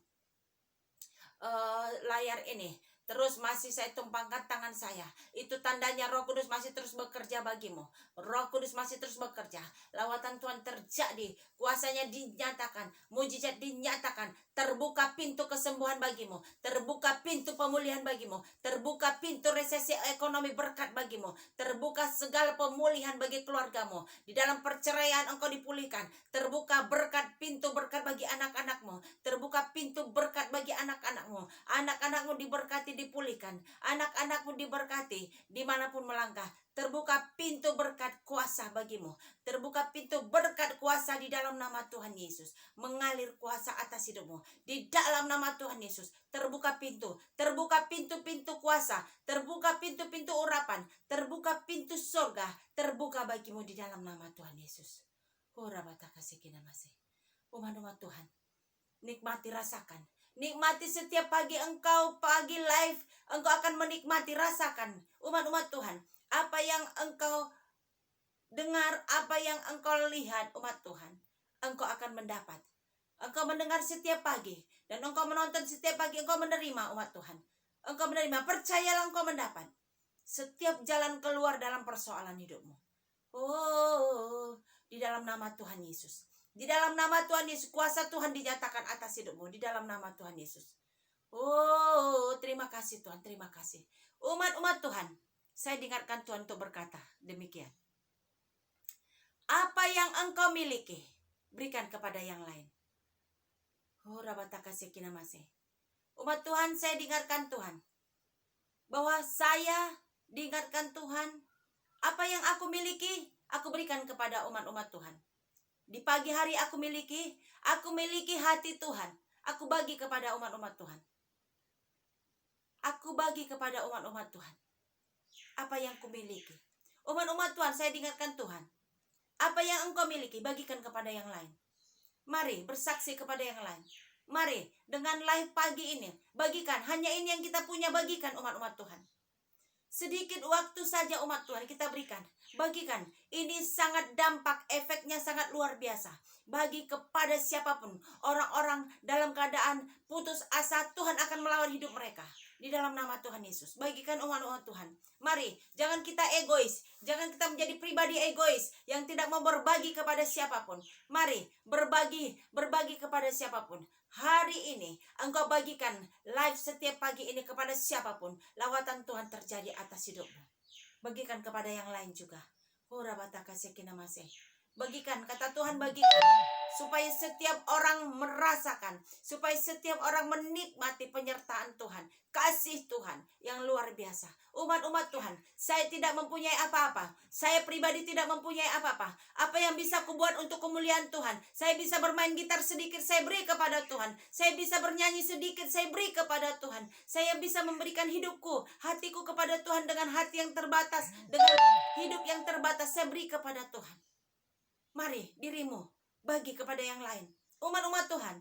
layar ini. Terus masih saya tumpangkan tangan saya. Itu tandanya Roh Kudus masih terus bekerja bagimu. Roh Kudus masih terus bekerja. Lawatan Tuhan terjadi. Kuasanya dinyatakan. Mujizat dinyatakan. Terbuka pintu kesembuhan bagimu. Terbuka pintu pemulihan bagimu. Terbuka pintu resesi ekonomi berkat bagimu. Terbuka segala pemulihan bagi keluargamu. Di dalam perceraian engkau dipulihkan. Terbuka berkat, pintu berkat bagi anak-anakmu. Terbuka pintu berkat bagi anak-anakmu. Anak-anakmu diberkati, dipulihkan. Anak-anakmu diberkati dimanapun melangkah. Terbuka pintu berkat kuasa bagimu. Terbuka pintu berkat kuasa di dalam nama Tuhan Yesus. Mengalir kuasa atas hidupmu. Di dalam nama Tuhan Yesus. Terbuka pintu. Terbuka pintu-pintu kuasa. Terbuka pintu-pintu urapan. Terbuka pintu surga. Terbuka bagimu di dalam nama Tuhan Yesus. Umat-umat Tuhan. Nikmati, rasakan. Nikmati setiap pagi engkau, pagi live, engkau akan menikmati, rasakan. Umat-umat Tuhan, apa yang engkau dengar, apa yang engkau lihat, umat Tuhan, engkau akan mendapat. Engkau mendengar setiap pagi, dan engkau menonton setiap pagi, engkau menerima, umat Tuhan. Engkau menerima, percayalah engkau mendapat. Setiap jalan keluar dalam persoalan hidupmu. Oh, di dalam nama Tuhan Yesus. Di dalam nama Tuhan Yesus, kuasa Tuhan dinyatakan atas hidupmu. Di dalam nama Tuhan Yesus. Oh, terima kasih Tuhan, terima kasih. Umat-umat Tuhan, saya dengarkan Tuhan untuk berkata demikian. Apa yang engkau miliki, berikan kepada yang lain. Oh, rabataka sekina masih. Umat Tuhan, saya dengarkan Tuhan. Bahwa saya dengarkan Tuhan. Apa yang aku miliki, aku berikan kepada umat-umat Tuhan. Di pagi hari aku miliki hati Tuhan. Aku bagi kepada umat-umat Tuhan. Aku bagi kepada umat-umat Tuhan. Apa yang aku miliki. Umat-umat Tuhan, saya dengarkan Tuhan. Apa yang engkau miliki, bagikan kepada yang lain. Mari bersaksi kepada yang lain. Mari dengan live pagi ini, bagikan. Hanya ini yang kita punya, bagikan umat-umat Tuhan. Sedikit waktu saja umat Tuhan kita berikan. Bagikan. Ini sangat dampak, efeknya sangat luar biasa. Bagi kepada siapapun. Orang-orang dalam keadaan putus asa, Tuhan akan melawan hidup mereka. Di dalam nama Tuhan Yesus. Bagikan umat-umat Tuhan. Mari, jangan kita egois. Jangan kita menjadi pribadi egois yang tidak mau berbagi kepada siapapun. Mari, berbagi kepada siapapun. Hari ini engkau bagikan live setiap pagi ini kepada siapapun. Lawatan Tuhan terjadi atas hidupmu. Bagikan kepada yang lain juga. Bagikan, kata Tuhan, bagikan. Supaya setiap orang merasakan. Supaya setiap orang menikmati penyertaan Tuhan. Kasih Tuhan yang luar biasa. Umat-umat Tuhan, saya tidak mempunyai apa-apa. Saya pribadi tidak mempunyai apa-apa. Apa yang bisa kubuat untuk kemuliaan Tuhan? Saya bisa bermain gitar sedikit, saya beri kepada Tuhan. Saya bisa bernyanyi sedikit, saya beri kepada Tuhan. Saya bisa memberikan hidupku, hatiku kepada Tuhan dengan hati yang terbatas. Dengan hidup yang terbatas, saya beri kepada Tuhan. Mari dirimu bagi kepada yang lain. Umat-umat Tuhan,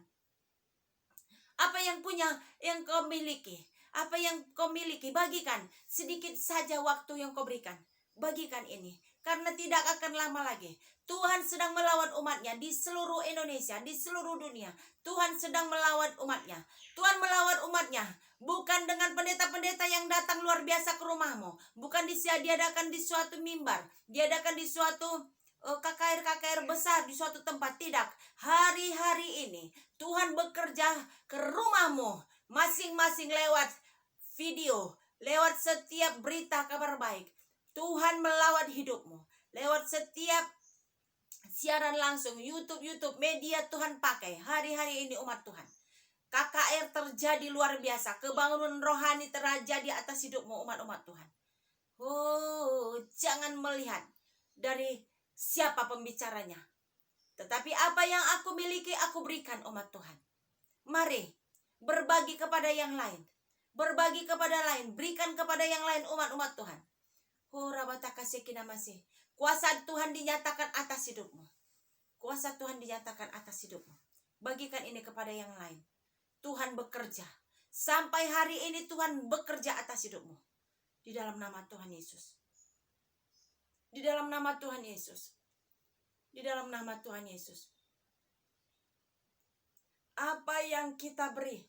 apa yang punya, yang kau miliki, apa yang kau miliki, bagikan. Sedikit saja waktu yang kau berikan. Bagikan ini. Karena tidak akan lama lagi. Tuhan sedang melawan umatnya di seluruh Indonesia, di seluruh dunia. Tuhan sedang melawan umatnya. Tuhan melawan umatnya. Bukan dengan pendeta-pendeta yang datang luar biasa ke rumahmu. Bukan diadakan di suatu mimbar. Diadakan di suatu KKR besar di suatu tempat. Tidak. Hari-hari ini Tuhan bekerja ke rumahmu masing-masing lewat video, lewat setiap berita kabar baik. Tuhan melawat hidupmu lewat setiap siaran langsung, YouTube, media Tuhan pakai. Hari-hari ini umat Tuhan, KKR terjadi luar biasa. Kebangunan rohani terjadi atas hidupmu umat-umat Tuhan. Oh, jangan melihat dari siapa pembicaranya. Tetapi apa yang aku miliki, aku berikan umat Tuhan. Mari, berbagi kepada yang lain. Berbagi kepada lain. Berikan kepada yang lain umat-umat Tuhan. Kuasa Tuhan dinyatakan atas hidupmu. Kuasa Tuhan dinyatakan atas hidupmu. Bagikan ini kepada yang lain. Tuhan bekerja. Sampai hari ini Tuhan bekerja atas hidupmu. Di dalam nama Tuhan Yesus. Di dalam nama Tuhan Yesus. Di dalam nama Tuhan Yesus. Apa yang kita beri.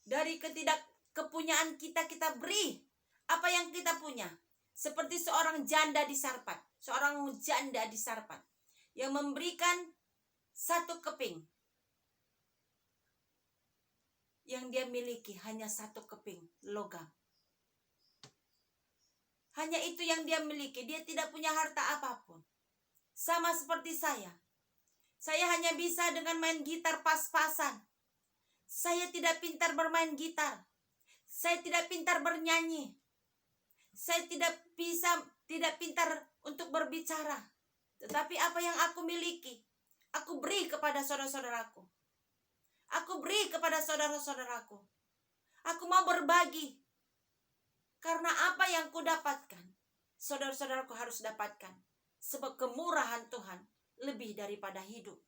Dari ketidakkepunyaan kita, kita beri. Apa yang kita punya. Seperti seorang janda di Sarpat. Seorang janda di Sarpat. Yang memberikan 1 keping. Yang dia miliki hanya 1 keping logam. Hanya itu yang dia miliki. Dia tidak punya harta apapun. Sama seperti saya. Saya hanya bisa dengan main gitar pas-pasan. Saya tidak pintar bermain gitar. Saya tidak pintar bernyanyi. Saya tidak pintar untuk berbicara. Tetapi apa yang aku miliki, aku beri kepada saudara-saudaraku. Aku beri kepada saudara-saudaraku. Aku mau berbagi. Karena apa yang ku dapatkan, saudara-saudaraku harus dapatkan. Sebab kemurahan Tuhan lebih daripada hidup.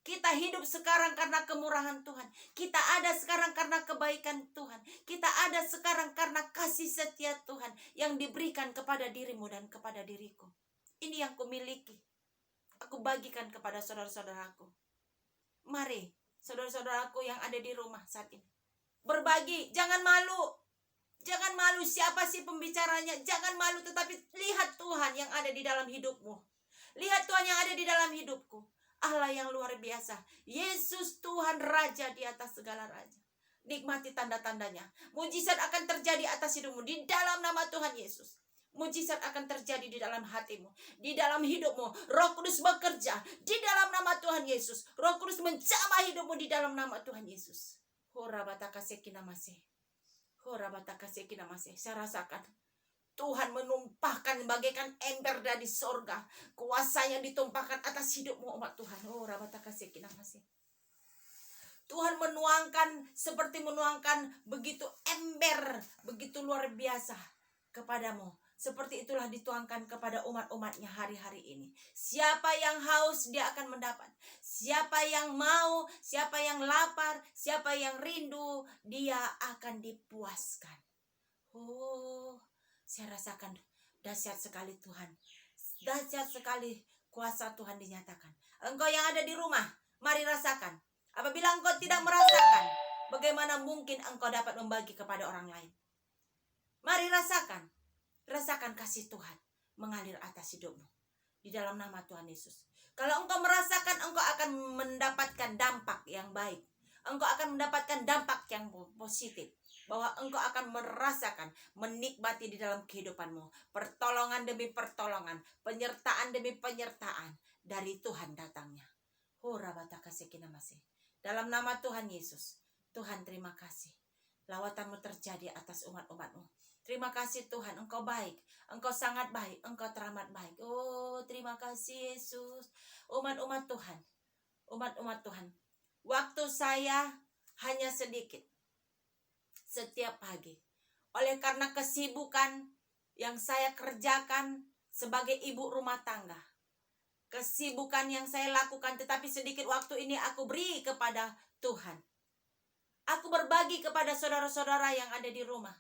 Kita hidup sekarang karena kemurahan Tuhan. Kita ada sekarang karena kebaikan Tuhan. Kita ada sekarang karena kasih setia Tuhan yang diberikan kepada dirimu dan kepada diriku. Ini yang kumiliki. Aku bagikan kepada saudara-saudaraku. Mari, saudara-saudaraku yang ada di rumah saat ini. Berbagi, jangan malu. Jangan malu siapa sih pembicaranya. Jangan malu, tetapi lihat Tuhan yang ada di dalam hidupmu. Lihat Tuhan yang ada di dalam hidupku. Allah yang luar biasa. Yesus Tuhan Raja di atas segala raja. Nikmati tanda-tandanya. Mujizat akan terjadi atas hidupmu di dalam nama Tuhan Yesus. Mujizat akan terjadi di dalam hatimu, di dalam hidupmu. Roh Kudus bekerja di dalam nama Tuhan Yesus. Roh Kudus menjamah hidupmu di dalam nama Tuhan Yesus. Saya rasakan Tuhan menumpahkan bagaikan ember dari sorga. Kuasa yang ditumpahkan atas hidupmu umat Tuhan. Tuhan menuangkan seperti menuangkan begitu ember, begitu luar biasa kepadamu. Seperti itulah dituangkan kepada umat-umatnya hari-hari ini. Siapa yang haus, dia akan mendapat. Siapa yang mau, siapa yang lapar, siapa yang rindu, dia akan dipuaskan. Saya rasakan dahsyat sekali Tuhan. Dahsyat sekali kuasa Tuhan dinyatakan. Engkau yang ada di rumah, mari rasakan. Apabila engkau tidak merasakan, bagaimana mungkin engkau dapat membagi kepada orang lain? Mari rasakan. Rasakan kasih Tuhan mengalir atas hidupmu. Di dalam nama Tuhan Yesus. Kalau engkau merasakan, engkau akan mendapatkan dampak yang baik. Engkau akan mendapatkan dampak yang positif. Bahwa engkau akan merasakan, menikmati di dalam kehidupanmu. Pertolongan demi pertolongan. Penyertaan demi penyertaan. Dari Tuhan datangnya. Dalam nama Tuhan Yesus. Tuhan terima kasih. Lawatanmu terjadi atas umat-umatmu. Terima kasih Tuhan, engkau baik. Engkau sangat baik, engkau teramat baik. Terima kasih Yesus. Umat-umat Tuhan. Umat-umat Tuhan. Waktu saya hanya sedikit. Setiap pagi. Oleh karena kesibukan yang saya kerjakan sebagai ibu rumah tangga. Kesibukan yang saya lakukan, tetapi sedikit waktu ini aku beri kepada Tuhan. Aku berbagi kepada saudara-saudara yang ada di rumah.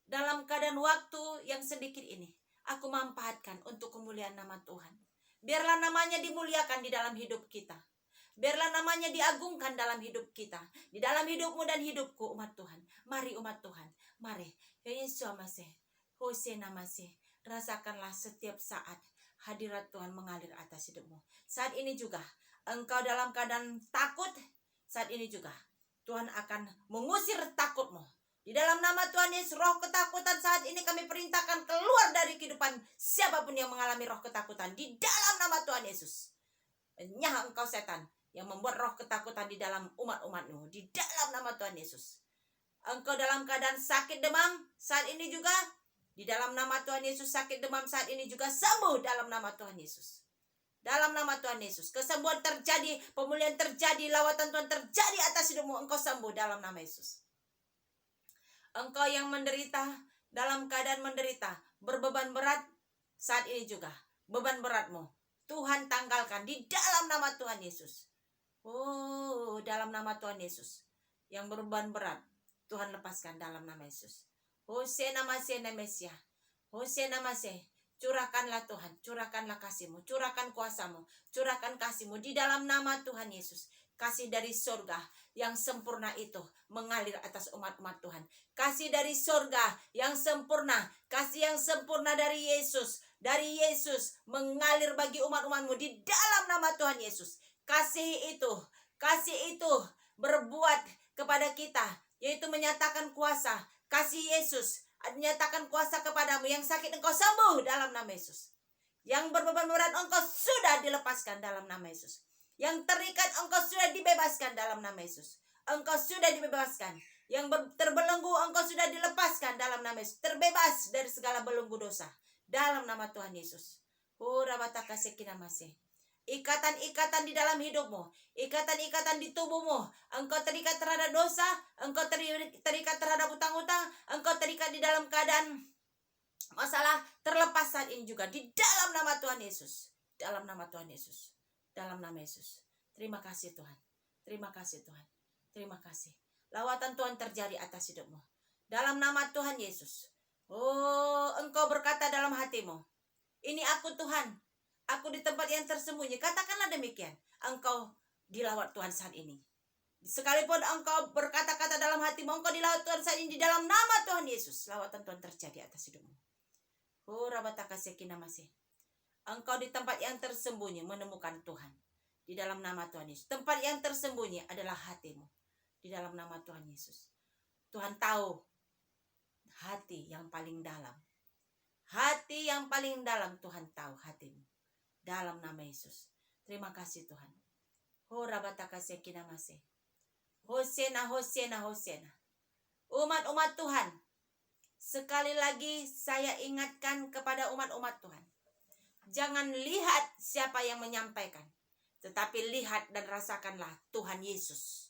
Dalam keadaan waktu yang sedikit ini, aku manfaatkan untuk kemuliaan nama Tuhan. Biarlah namanya dimuliakan di dalam hidup kita. Biarlah namanya diagungkan dalam hidup kita. Di dalam hidupmu dan hidupku umat Tuhan. Mari umat Tuhan. Mari. Yesus masih. Hosena masih. Rasakanlah setiap saat hadirat Tuhan mengalir atas hidupmu. Saat ini juga engkau dalam keadaan takut. Saat ini juga Tuhan akan mengusir takutmu. Di dalam nama Tuhan Yesus, roh ketakutan saat ini kami perintahkan keluar dari kehidupan siapapun yang mengalami roh ketakutan. Di dalam nama Tuhan Yesus. Nyah engkau setan yang membuat roh ketakutan di dalam umat-umatmu. Di dalam nama Tuhan Yesus. Engkau dalam keadaan sakit demam saat ini juga. Di dalam nama Tuhan Yesus, sakit demam saat ini juga sembuh dalam nama Tuhan Yesus. Dalam nama Tuhan Yesus. Kesembuhan terjadi, pemulihan terjadi, lawatan Tuhan terjadi atas hidupmu. Engkau sembuh dalam nama Yesus. Engkau yang menderita, dalam keadaan menderita, berbeban beban berat saat ini juga. Beban beratmu Tuhan tanggalkan di dalam nama Tuhan Yesus. Oh, dalam nama Tuhan Yesus. Yang beban berat Tuhan lepaskan dalam nama Yesus. Hosena masena Mesia. Hosena maseh. Curahkanlah Tuhan, curahkanlah kasih-Mu, curahkan kuasa-Mu, curahkan kasih-Mu di dalam nama Tuhan Yesus. Kasih dari surga yang sempurna itu mengalir atas umat-umat Tuhan. Kasih dari surga yang sempurna, kasih yang sempurna dari Yesus mengalir bagi umat-umat-Mu di dalam nama Tuhan Yesus. Kasih itu berbuat kepada kita, yaitu menyatakan kuasa. Kasih Yesus menyatakan kuasa kepadamu. Yang sakit engkau sembuh dalam nama Yesus. Yang berbeban berat engkau sudah dilepaskan dalam nama Yesus. Yang terikat engkau sudah dibebaskan dalam nama Yesus. Engkau sudah dibebaskan. Yang terbelenggu engkau sudah dilepaskan dalam nama Yesus. Terbebas dari segala belenggu dosa dalam nama Tuhan Yesus. Ikatan-ikatan di dalam hidupmu, ikatan-ikatan di tubuhmu. Engkau terikat terhadap dosa, engkau terikat terhadap utang-utang, engkau terikat di dalam keadaan masalah, terlepas saat ini juga di dalam nama Tuhan Yesus. Dalam nama Tuhan Yesus. Dalam nama Yesus. Terima kasih Tuhan. Terima kasih Tuhan. Terima kasih. Lawatan Tuhan terjadi atas hidupmu. Dalam nama Tuhan Yesus. Oh, engkau berkata dalam hatimu, ini aku Tuhan. Aku di tempat yang tersembunyi. Katakanlah demikian. Engkau dilawat Tuhan saat ini. Sekalipun engkau berkata-kata dalam hatimu, engkau dilawat Tuhan saat ini di dalam nama Tuhan Yesus. Lawatan Tuhan terjadi atas hidupmu. Oh, rabataka sekina masih. Engkau di tempat yang tersembunyi menemukan Tuhan. Di dalam nama Tuhan Yesus. Tempat yang tersembunyi adalah hatimu. Di dalam nama Tuhan Yesus. Tuhan tahu hati yang paling dalam. Hati yang paling dalam Tuhan tahu hatimu. Dalam nama Yesus. Terima kasih Tuhan. Ho rabataka sekina masih. Hosena, Hosena, Hosena. Umat-umat Tuhan. Sekali lagi saya ingatkan kepada umat-umat Tuhan. Jangan lihat siapa yang menyampaikan. Tetapi lihat dan rasakanlah Tuhan Yesus.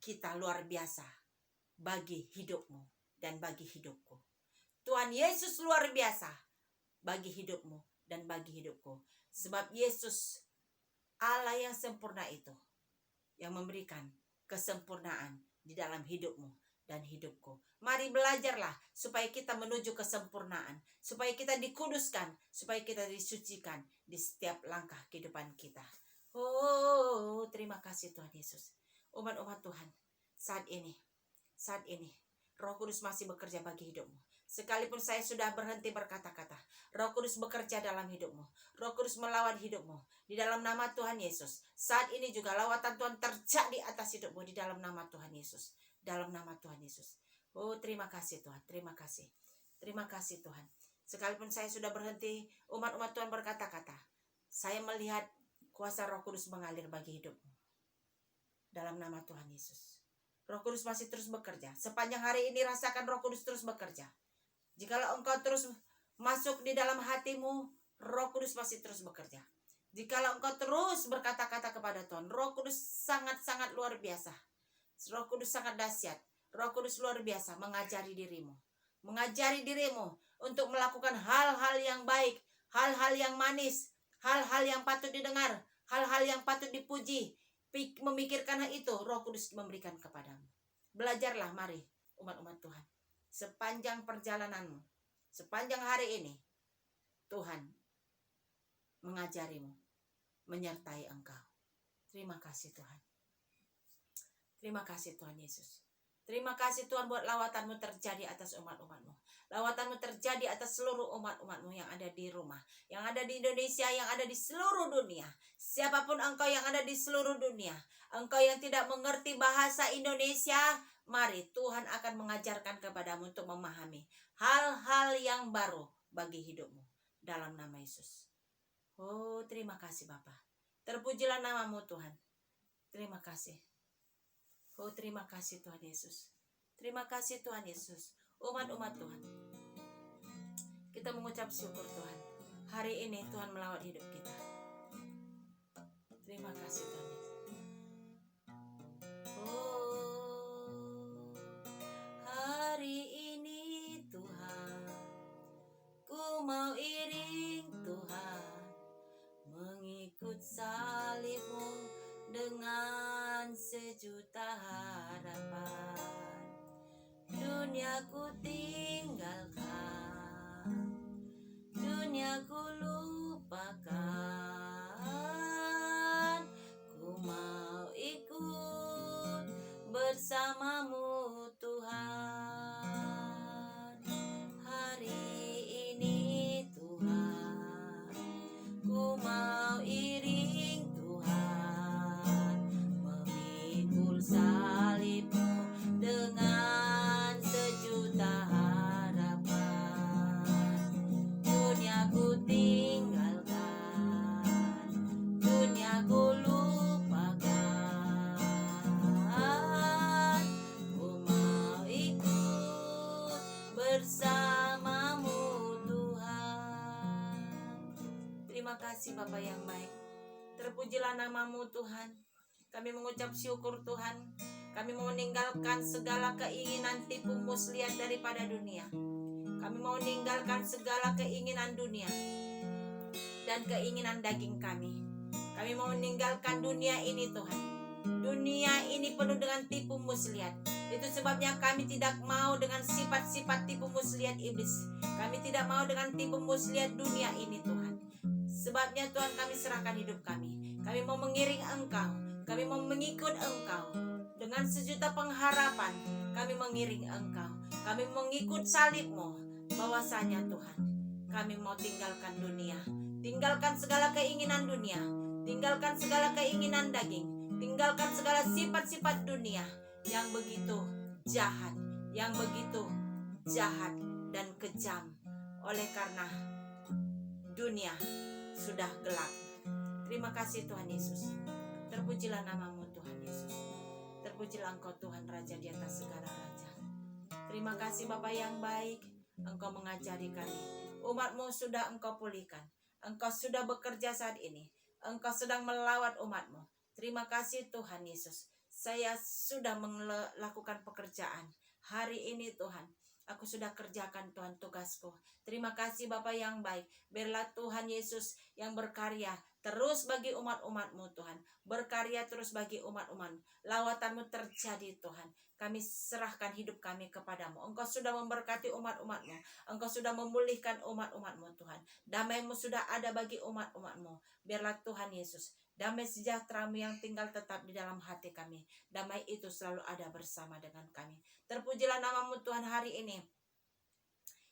Kita luar biasa bagi hidupmu dan bagi hidupku. Tuhan Yesus luar biasa bagi hidupmu dan bagi hidupku. Sebab Yesus Allah yang sempurna itu yang memberikan kesempurnaan di dalam hidupmu dan hidupku. Mari belajarlah supaya kita menuju kesempurnaan, supaya kita dikuduskan, supaya kita disucikan di setiap langkah kehidupan kita. Oh, terima kasih Tuhan Yesus. Umat-umat Tuhan, saat ini Roh Kudus masih bekerja bagi hidupmu. Sekalipun saya sudah berhenti berkata-kata, Roh Kudus bekerja dalam hidupmu. Roh Kudus melawan hidupmu. Di dalam nama Tuhan Yesus. Saat ini juga lawatan Tuhan terjadi atas hidupmu di dalam nama Tuhan Yesus. Dalam nama Tuhan Yesus. Oh, terima kasih Tuhan. Terima kasih. Terima kasih Tuhan. Sekalipun saya sudah berhenti, umat-umat Tuhan berkata-kata, saya melihat kuasa Roh Kudus mengalir bagi hidupmu. Dalam nama Tuhan Yesus. Roh Kudus masih terus bekerja. Sepanjang hari ini rasakan Roh Kudus terus bekerja. Jikalau engkau terus masuk di dalam hatimu, Roh Kudus masih terus bekerja. Jikalau engkau terus berkata-kata kepada Tuhan, Roh Kudus sangat-sangat luar biasa. Roh Kudus sangat dahsyat. Roh Kudus luar biasa mengajari dirimu. Mengajari dirimu untuk melakukan hal-hal yang baik, hal-hal yang manis, hal-hal yang patut didengar, hal-hal yang patut dipuji. Memikirkan hal itu, Roh Kudus memberikan kepadamu. Belajarlah, mari umat-umat Tuhan. Sepanjang perjalananmu, sepanjang hari ini, Tuhan mengajarimu, menyertai engkau. Terima kasih Tuhan. Terima kasih Tuhan Yesus. Terima kasih Tuhan buat lawatanmu terjadi atas umat-umatmu. Lawatanmu terjadi atas seluruh umat-umatmu yang ada di rumah, yang ada di Indonesia, yang ada di seluruh dunia. Siapapun engkau yang ada di seluruh dunia, engkau yang tidak mengerti bahasa Indonesia, mari Tuhan akan mengajarkan kepadamu untuk memahami hal-hal yang baru bagi hidupmu. Dalam nama Yesus. Oh, terima kasih Bapa. Terpujilah namamu Tuhan. Terima kasih. Oh, terima kasih Tuhan Yesus. Terima kasih Tuhan Yesus. Umat-umat Tuhan, kita mengucap syukur Tuhan. Hari ini Tuhan melawat hidup kita. Terima kasih Tuhan Yesus. Oh, hari ini Tuhan, ku Dunia ku tinggalkan, dunia ku lupakan. Ku mau ikut bersamamu Tuhan. Hari ini Tuhan, ku mau iring Tuhan, memikul salibmu dengan sejuta harapan. Dunia ku tinggalkan, dunia ku lupakan. Ku mau ikut bersamamu Tuhan. Terima kasih Bapa yang baik. Terpujilah namamu Tuhan. Kami mengucap syukur Tuhan. Kami mau meninggalkan segala keinginan tipu muslihat daripada dunia. Kami mau meninggalkan segala keinginan dunia dan keinginan daging kami. Kami mau meninggalkan dunia ini Tuhan. Dunia ini penuh dengan tipu muslihat. Itu sebabnya kami tidak mau dengan sifat-sifat tipu muslihat iblis. Kami tidak mau dengan tipu muslihat dunia ini Tuhan. Sebabnya Tuhan, kami serahkan hidup kami. Kami mau mengiring Engkau. Kami mau mengikut Engkau. Dengan sejuta pengharapan kami mengiring Engkau. Kami mengikut salib-Mu. Bahwasanya Tuhan, kami mau tinggalkan dunia. Tinggalkan segala keinginan dunia. Tinggalkan segala keinginan daging. Tinggalkan segala sifat-sifat dunia yang begitu jahat, yang begitu jahat dan kejam. Oleh karena dunia sudah gelap. Terima kasih Tuhan Yesus. Terpujilah namamu Tuhan Yesus. Terpujilah Engkau Tuhan Raja di atas segala raja. Terima kasih Bapa yang baik. Engkau mengajari kami. Umat-Mu sudah Engkau pulihkan. Engkau sudah bekerja saat ini. Engkau sedang melawat umat-Mu. Terima kasih Tuhan Yesus. Saya sudah melakukan pekerjaan hari ini Tuhan. Aku sudah kerjakan Tuhan tugasku. Terima kasih Bapa yang baik. Biarlah Tuhan Yesus yang berkarya terus bagi umat-umat-Mu Tuhan. Berkarya terus bagi umat-umat. Lawatan-Mu terjadi Tuhan. Kami serahkan hidup kami kepadamu. Engkau sudah memberkati umat-umat-Mu. Engkau sudah memulihkan umat-umat-Mu Tuhan. Damai-Mu sudah ada bagi umat-umat-Mu. Biarlah Tuhan Yesus, damai sejahtera-Mu yang tinggal tetap di dalam hati kami. Damai itu selalu ada bersama dengan kami. Terpujilah namamu Tuhan hari ini.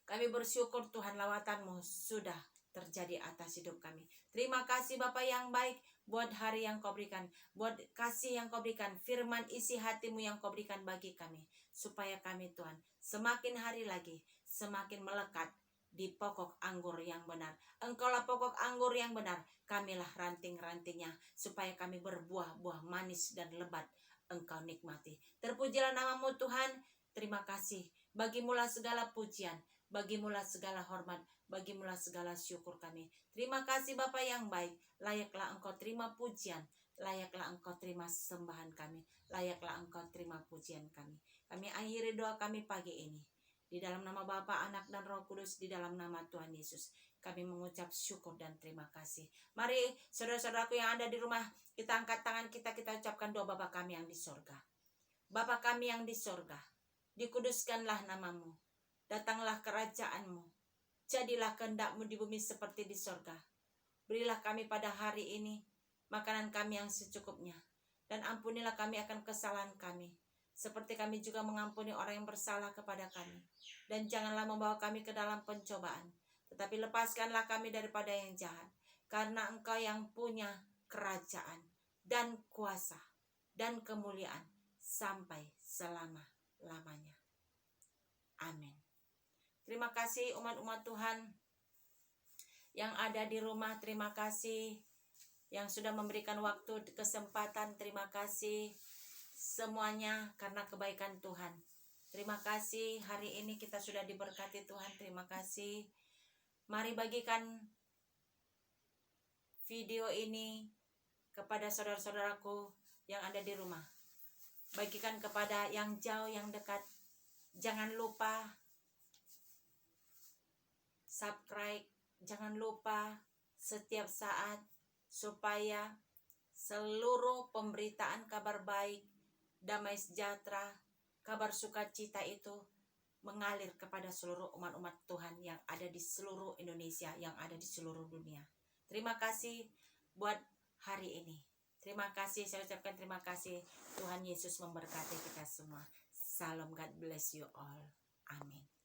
Kami bersyukur Tuhan, lawatan-Mu sudah terjadi atas hidup kami. Terima kasih Bapa yang baik buat hari yang Kau berikan, buat kasih yang Kau berikan, firman isi hati-Mu yang Kau berikan bagi kami, supaya kami Tuhan semakin hari lagi semakin melekat di pokok anggur yang benar. Engkaulah pokok anggur yang benar, kamilah ranting-rantingnya, supaya kami berbuah-buah manis dan lebat Engkau nikmati. Terpujilah namamu Tuhan. Terima kasih. Bagimulah segala pujian, bagimulah segala hormat, bagimulah segala syukur kami. Terima kasih Bapa yang baik. Layaklah Engkau terima pujian, layaklah Engkau terima sembahan kami, layaklah Engkau terima pujian kami. Kami akhiri doa kami pagi ini. Di dalam nama Bapa, Anak, dan Roh Kudus, di dalam nama Tuhan Yesus, kami mengucap syukur dan terima kasih. Mari saudara-saudaraku yang ada di rumah, kita angkat tangan kita ucapkan doa Bapa kami yang di sorga. Bapa kami yang di sorga, dikuduskanlah namamu, datanglah kerajaan-Mu, jadilah kehendak-Mu di bumi seperti di sorga. Berilah kami pada hari ini makanan kami yang secukupnya, dan ampunilah kami akan kesalahan kami, seperti kami juga mengampuni orang yang bersalah kepada kami. Dan janganlah membawa kami ke dalam pencobaan, tetapi lepaskanlah kami daripada yang jahat. Karena Engkau yang punya kerajaan dan kuasa dan kemuliaan sampai selama-lamanya. Amin. Terima kasih umat-umat Tuhan yang ada di rumah. Terima kasih yang sudah memberikan waktu, kesempatan. Terima kasih semuanya karena kebaikan Tuhan. Terima kasih, hari ini kita sudah diberkati Tuhan. Terima kasih. Mari bagikan video ini kepada saudara-saudaraku yang ada di rumah. Bagikan kepada yang jauh, yang dekat. Jangan lupa subscribe. Jangan lupa setiap saat, supaya seluruh pemberitaan kabar baik, damai sejahtera, kabar sukacita itu mengalir kepada seluruh umat-umat Tuhan yang ada di seluruh Indonesia, yang ada di seluruh dunia. Terima kasih buat hari ini. Terima kasih, saya ucapkan terima kasih. Tuhan Yesus memberkati kita semua. Salam, God bless you all. Amin.